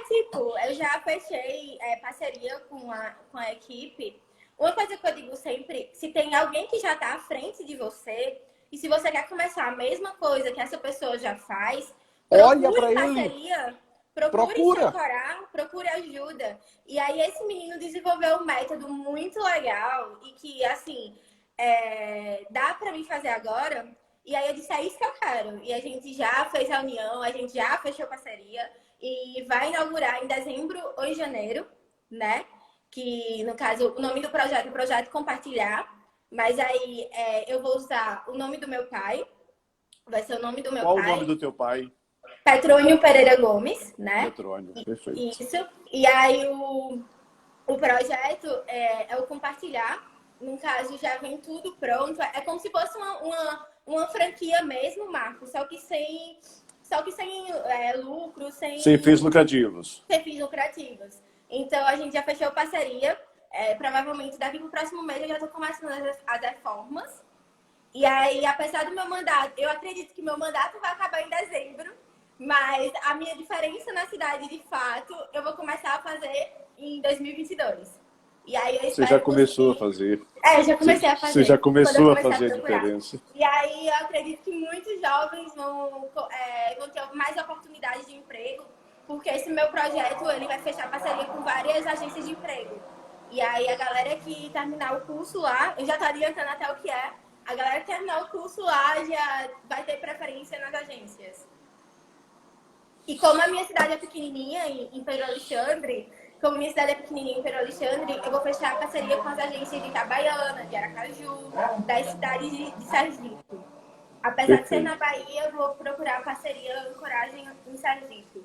Tipo, eu já fechei parceria com a equipe. Uma coisa que eu digo sempre, se tem alguém que já está à frente de você, e se você quer começar a mesma coisa que essa pessoa já faz, olha para ele. Parceria, procure se ancorar, procure ajuda. E aí esse menino desenvolveu um método muito legal e que, assim, dá para mim fazer agora. E aí eu disse, é isso que eu quero. E a gente já fez a união, a gente já fechou parceria e vai inaugurar em dezembro ou em janeiro, né? Que, no caso, o nome do projeto é Projeto Compartilhar. Mas aí eu vou usar o nome do meu pai. Vai ser o nome do meu pai. Qual o nome do teu pai? Petrônio Pereira Gomes, né? Petrônio, perfeito. Isso. E aí o projeto é o Compartilhar. No caso, já vem tudo pronto. É como se fosse uma franquia mesmo, Marcos. Só que sem lucro, sem fins lucrativos. Sem fins lucrativos. Então, a gente já fechou parceria. Provavelmente, daqui pro próximo mês, eu já estou começando as reformas. E aí, apesar do meu mandato, eu acredito que meu mandato vai acabar em dezembro. Mas a minha diferença na cidade, de fato, eu vou começar a fazer em 2022. E aí eu Você já começou a fazer. Já comecei a fazer. Você já começou a fazer a diferença. E aí eu acredito que muitos jovens vão ter mais oportunidades de emprego, porque esse meu projeto ele vai fechar parceria com várias agências de emprego. E aí a galera que terminar o curso lá, eu já estou adiantando até o que é, a galera que terminar o curso lá já vai ter preferência nas agências. E como a minha cidade é pequenininha, em Pedro Alexandre, eu vou fechar parceria com as agências de Itabaiana, de Aracaju, das cidades de Sergipe. Apesar de ser na Bahia, eu vou procurar parceria, ancoragem em Sergipe.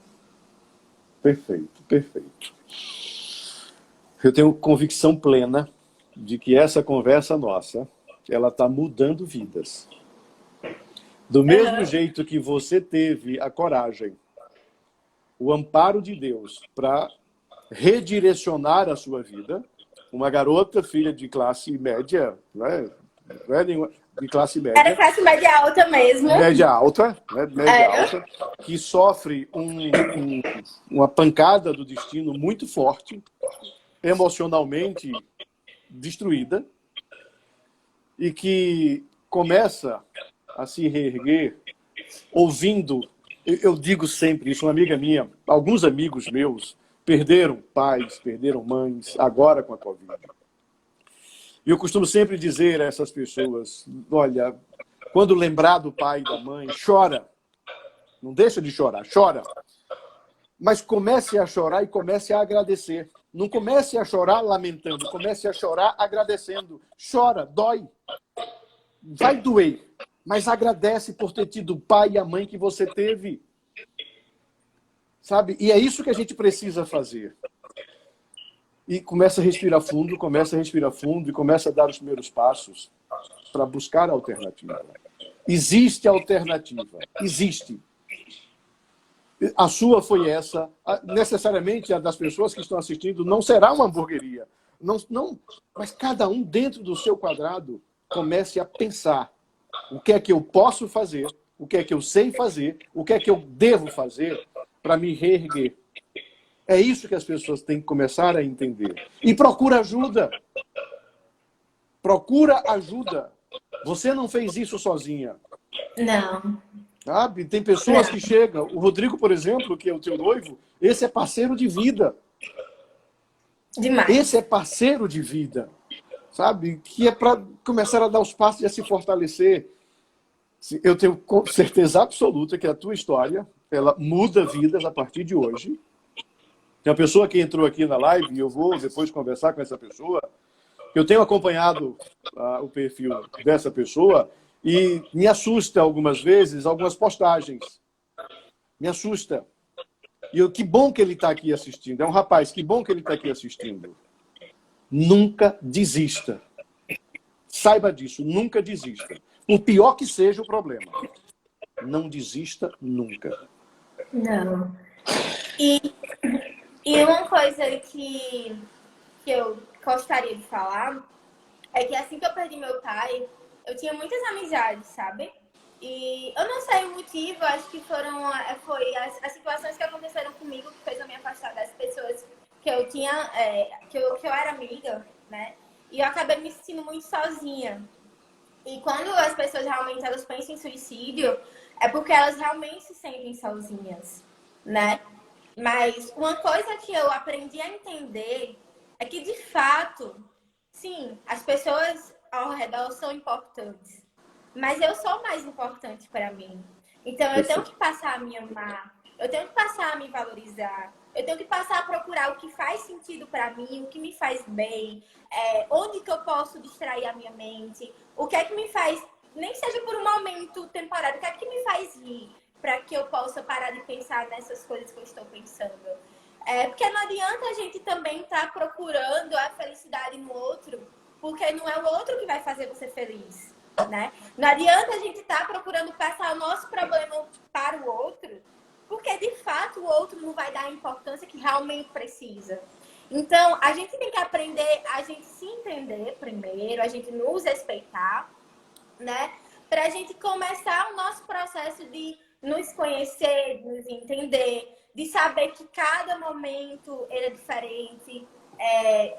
Perfeito, perfeito. Eu tenho convicção plena de que essa conversa nossa, ela está mudando vidas. Do mesmo jeito que você teve a coragem, o amparo de Deus para redirecionar a sua vida, uma garota, filha de classe média, né? De classe média. Era classe média alta mesmo. Média alta, né? Média alta, que sofre uma pancada do destino muito forte, emocionalmente destruída, e que começa a se reerguer ouvindo. Eu digo sempre isso, uma amiga minha, alguns amigos meus perderam pais, perderam mães, agora com a Covid. E eu costumo sempre dizer a essas pessoas, olha, quando lembrar do pai e da mãe, chora. Não deixa de chorar, chora. Mas comece a chorar e comece a agradecer. Não comece a chorar lamentando, comece a chorar agradecendo. Chora, dói. Vai doer. Mas agradece por ter tido o pai e a mãe que você teve. Sabe? E é isso que a gente precisa fazer. E começa a respirar fundo e começa a dar os primeiros passos para buscar a alternativa. Existe alternativa. Existe. A sua foi essa. Necessariamente a das pessoas que estão assistindo não será uma hamburgueria. Não, mas cada um dentro do seu quadrado comece a pensar o que é que eu posso fazer, o que é que eu sei fazer, o que é que eu devo fazer para me reerguer. É isso que as pessoas têm que começar a entender. E procura ajuda. Procura ajuda. Você não fez isso sozinha. Não. Sabe? Tem pessoas que chegam. O Rodrigo, por exemplo, que é o teu noivo, esse é parceiro de vida. Demais. Esse é parceiro de vida. Sabe? Que é para começar a dar os passos e a se fortalecer. Eu tenho certeza absoluta que a tua história, ela muda vidas a partir de hoje. Tem uma pessoa que entrou aqui na live, e eu vou depois conversar com essa pessoa. Eu tenho acompanhado o perfil dessa pessoa e me assusta algumas vezes, algumas postagens. Me assusta. E que bom que ele está aqui assistindo. É um rapaz, que bom que ele está aqui assistindo. Nunca desista. Saiba disso, nunca desista. Por pior que seja o problema. Não desista nunca. Não. E uma coisa que eu gostaria de falar é que assim que eu perdi meu pai, eu tinha muitas amizades, sabe? E eu não sei o motivo, acho que foi as situações que aconteceram comigo que fez eu me afastar das pessoas que eu tinha, que eu era amiga, né? E eu acabei me sentindo muito sozinha. E quando as pessoas realmente elas pensam em suicídio, é porque elas realmente se sentem sozinhas, né? Mas uma coisa que eu aprendi a entender é que, de fato, sim, as pessoas ao redor são importantes. Mas eu sou mais importante para mim. Então, eu tenho que passar a me amar. Eu tenho que passar a me valorizar. Eu tenho que passar a procurar o que faz sentido para mim, o que me faz bem, onde que eu posso distrair a minha mente, o que é que me faz, nem seja por um momento temporário, o que é que me faz rir, para que eu possa parar de pensar nessas coisas que eu estou pensando. Porque não adianta a gente também estar procurando a felicidade no outro, porque não é o outro que vai fazer você feliz, né? Não adianta a gente estar procurando passar o nosso problema para o outro, porque de fato o outro não vai dar a importância que realmente precisa. Então, a gente tem que aprender a gente se entender primeiro, a gente nos respeitar, né? Para a gente começar o nosso processo de nos conhecer, de nos entender, de saber que cada momento ele é diferente,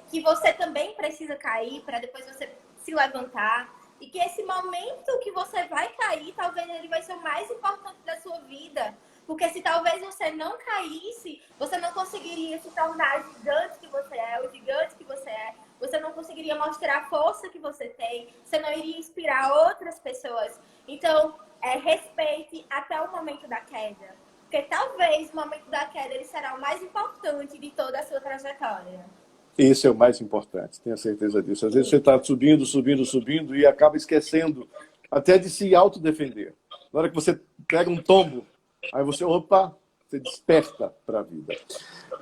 que você também precisa cair para depois você se levantar, e que esse momento que você vai cair, talvez ele vai ser o mais importante da sua vida, porque se talvez você não caísse, você não conseguiria se tornar o gigante que você é, o gigante que você não conseguiria mostrar a força que você tem, você não iria inspirar outras pessoas. Então, respeite até o momento da queda. Porque talvez o momento da queda ele será o mais importante de toda a sua trajetória. Esse é o mais importante, tenha certeza disso. Às vezes você está subindo, subindo, subindo e acaba esquecendo até de se autodefender. Na hora que você pega um tombo, aí você desperta para a vida.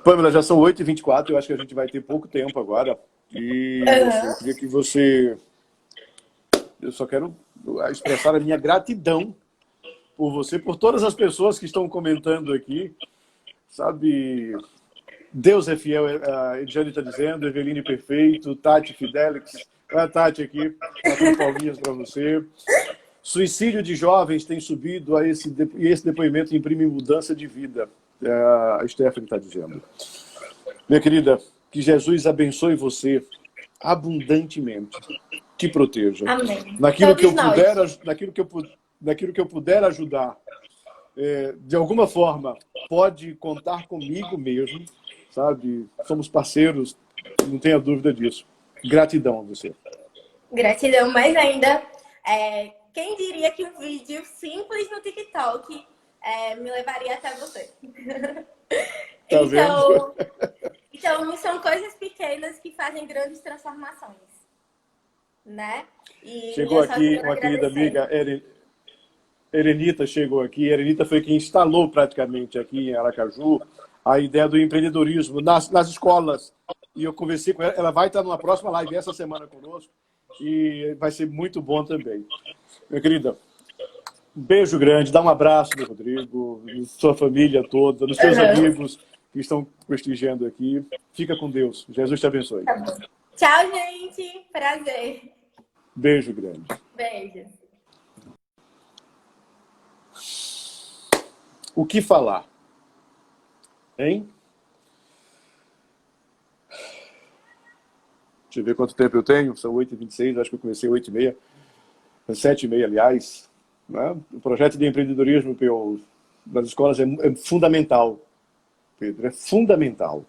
Pamela, já são 8h24, eu acho que a gente vai ter pouco tempo agora. E eu queria que você... Eu só quero expressar a minha gratidão por você, por todas as pessoas que estão comentando aqui. Sabe, Deus é fiel, a Ediane está dizendo, Eveline perfeito, Tati Fidelix, a Tati aqui, com palminhas para você. Suicídio de jovens tem subido e esse depoimento imprime mudança de vida, a Stephanie está dizendo. Minha querida, que Jesus abençoe você abundantemente, te proteja. Amém. Naquilo que eu puder ajudar, de alguma forma, pode contar comigo mesmo, sabe? Somos parceiros, não tenha dúvida disso. Gratidão a você. Gratidão, mas ainda, quem diria que um vídeo simples no TikTok me levaria até você? Tá vendo? Então, são coisas pequenas que fazem grandes transformações, né? E chegou aqui uma querida amiga, Erenita chegou aqui. Erenita foi quem instalou praticamente aqui em Aracaju a ideia do empreendedorismo nas escolas. E eu conversei com ela, ela vai estar numa próxima live essa semana conosco e vai ser muito bom também. Minha querida, Um beijo grande, dá um abraço no Rodrigo, na sua família toda, nos seus amigos que estão prestigiando aqui. Fica com Deus. Jesus te abençoe. Tá bom. Tchau, gente. Prazer. Beijo grande. Beijo. O que falar? Hein? Deixa eu ver quanto tempo eu tenho. São 8h26, acho que eu comecei 8h30. 7h30, aliás. Né? O projeto de empreendedorismo das escolas é fundamental, Pedro. É fundamental.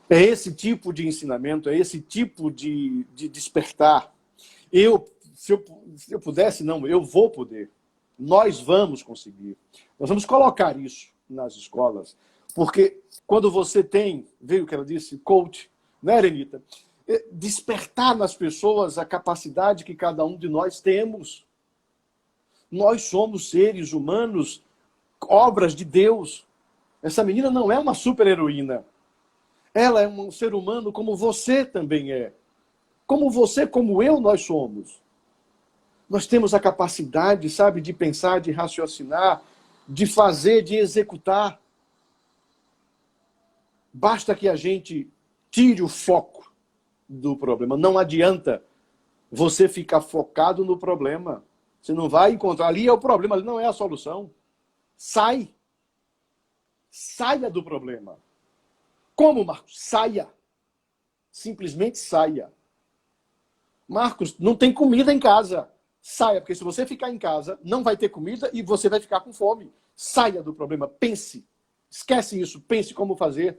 É esse tipo de ensinamento, é esse tipo de despertar. Se eu pudesse, não, eu vou poder. Nós vamos conseguir. Nós vamos colocar isso nas escolas. Porque quando você tem, veio o que ela disse, coach, né, Arenita? Despertar nas pessoas a capacidade que cada um de nós temos. Nós somos seres humanos, obras de Deus. Essa menina não é uma super-heroína. Ela é um ser humano como você também é. Como você, como eu, nós somos. Nós temos a capacidade, sabe, de pensar, de raciocinar, de fazer, de executar. Basta que a gente tire o foco do problema. Não adianta você ficar focado no problema. Você não vai encontrar. Ali é o problema, ali não é a solução. Sai. Saia do problema. Como, Marcos? Saia. Simplesmente saia. Marcos, não tem comida em casa. Saia, porque se você ficar em casa, não vai ter comida e você vai ficar com fome. Saia do problema, pense. Esquece isso, pense como fazer.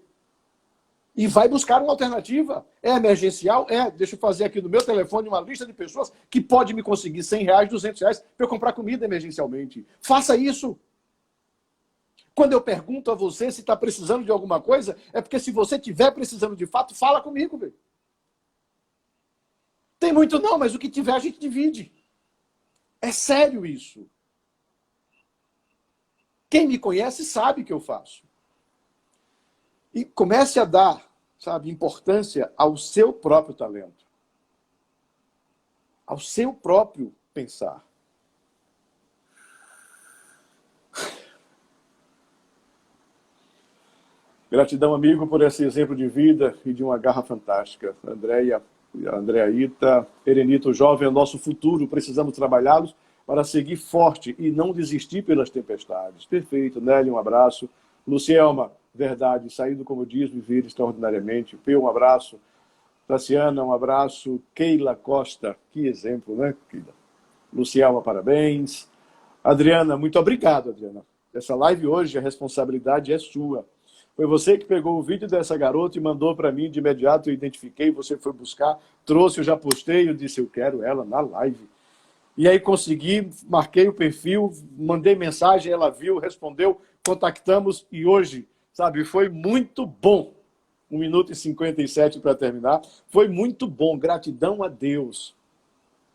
E vai buscar uma alternativa. É emergencial? Deixa eu fazer aqui no meu telefone uma lista de pessoas que pode me conseguir R$100, R$200 para eu comprar comida emergencialmente. Faça isso. Quando eu pergunto a você se está precisando de alguma coisa, é porque se você estiver precisando de fato, fala comigo, velho. Tem muito não, mas o que tiver a gente divide. É sério isso. Quem me conhece sabe que eu faço. E comece a dar, sabe, importância ao seu próprio talento. Ao seu próprio pensar. Gratidão, amigo, por esse exemplo de vida e de uma garra fantástica. Andreaíta, Erenita, o jovem é o nosso futuro, precisamos trabalhá-los para seguir forte e não desistir pelas tempestades. Perfeito, Nelly, um abraço. Lucielma, verdade, sair do comodismo e vir extraordinariamente. Peu, um abraço. Tassiana, um abraço. Keila Costa, que exemplo, né, Keila? Lucielma, parabéns. Adriana, muito obrigado, Adriana. Essa live hoje, a responsabilidade é sua. Foi você que pegou o vídeo dessa garota e mandou para mim de imediato, eu identifiquei, você foi buscar, trouxe, eu já postei, eu disse, eu quero ela na live. E aí consegui, marquei o perfil, mandei mensagem, ela viu, respondeu, contactamos e hoje, sabe, foi muito bom. 1 minuto e 57 para terminar. Foi muito bom, gratidão a Deus.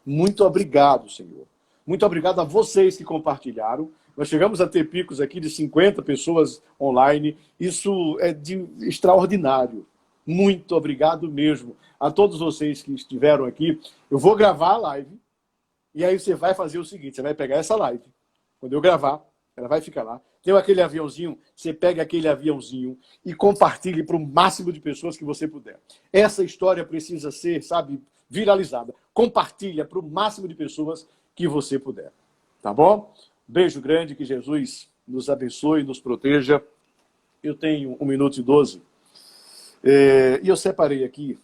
Muito obrigado, Senhor. Muito obrigado a vocês que compartilharam. Nós chegamos a ter picos aqui de 50 pessoas online. Isso é extraordinário. Muito obrigado mesmo a todos vocês que estiveram aqui. Eu vou gravar a live e aí você vai fazer o seguinte, você vai pegar essa live. Quando eu gravar, ela vai ficar lá. Tem aquele aviãozinho, você pega aquele aviãozinho e compartilhe para o máximo de pessoas que você puder. Essa história precisa ser, sabe, viralizada. Compartilha para o máximo de pessoas que você puder. Tá bom? Beijo grande, que Jesus nos abençoe, nos proteja. Eu tenho 1 minuto e 12. E eu separei aqui.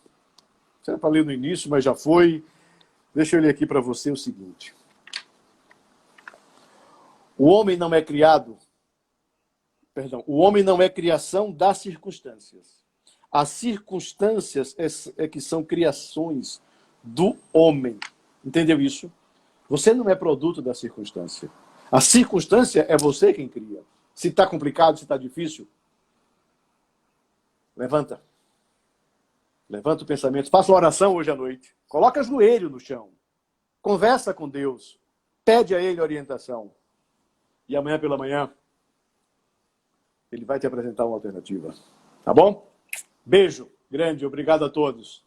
Separei no início, mas já foi. Deixa eu ler aqui para você o seguinte. O homem não é criado... Perdão. O homem não é criação das circunstâncias. As circunstâncias é que são criações do homem. Entendeu isso? Você não é produto da circunstância. A circunstância é você quem cria. Se está complicado, se está difícil, levanta. Levanta o pensamento. Faça uma oração hoje à noite. Coloca joelho no chão. Conversa com Deus. Pede a Ele orientação. E amanhã pela manhã, Ele vai te apresentar uma alternativa. Tá bom? Beijo grande. Obrigado a todos.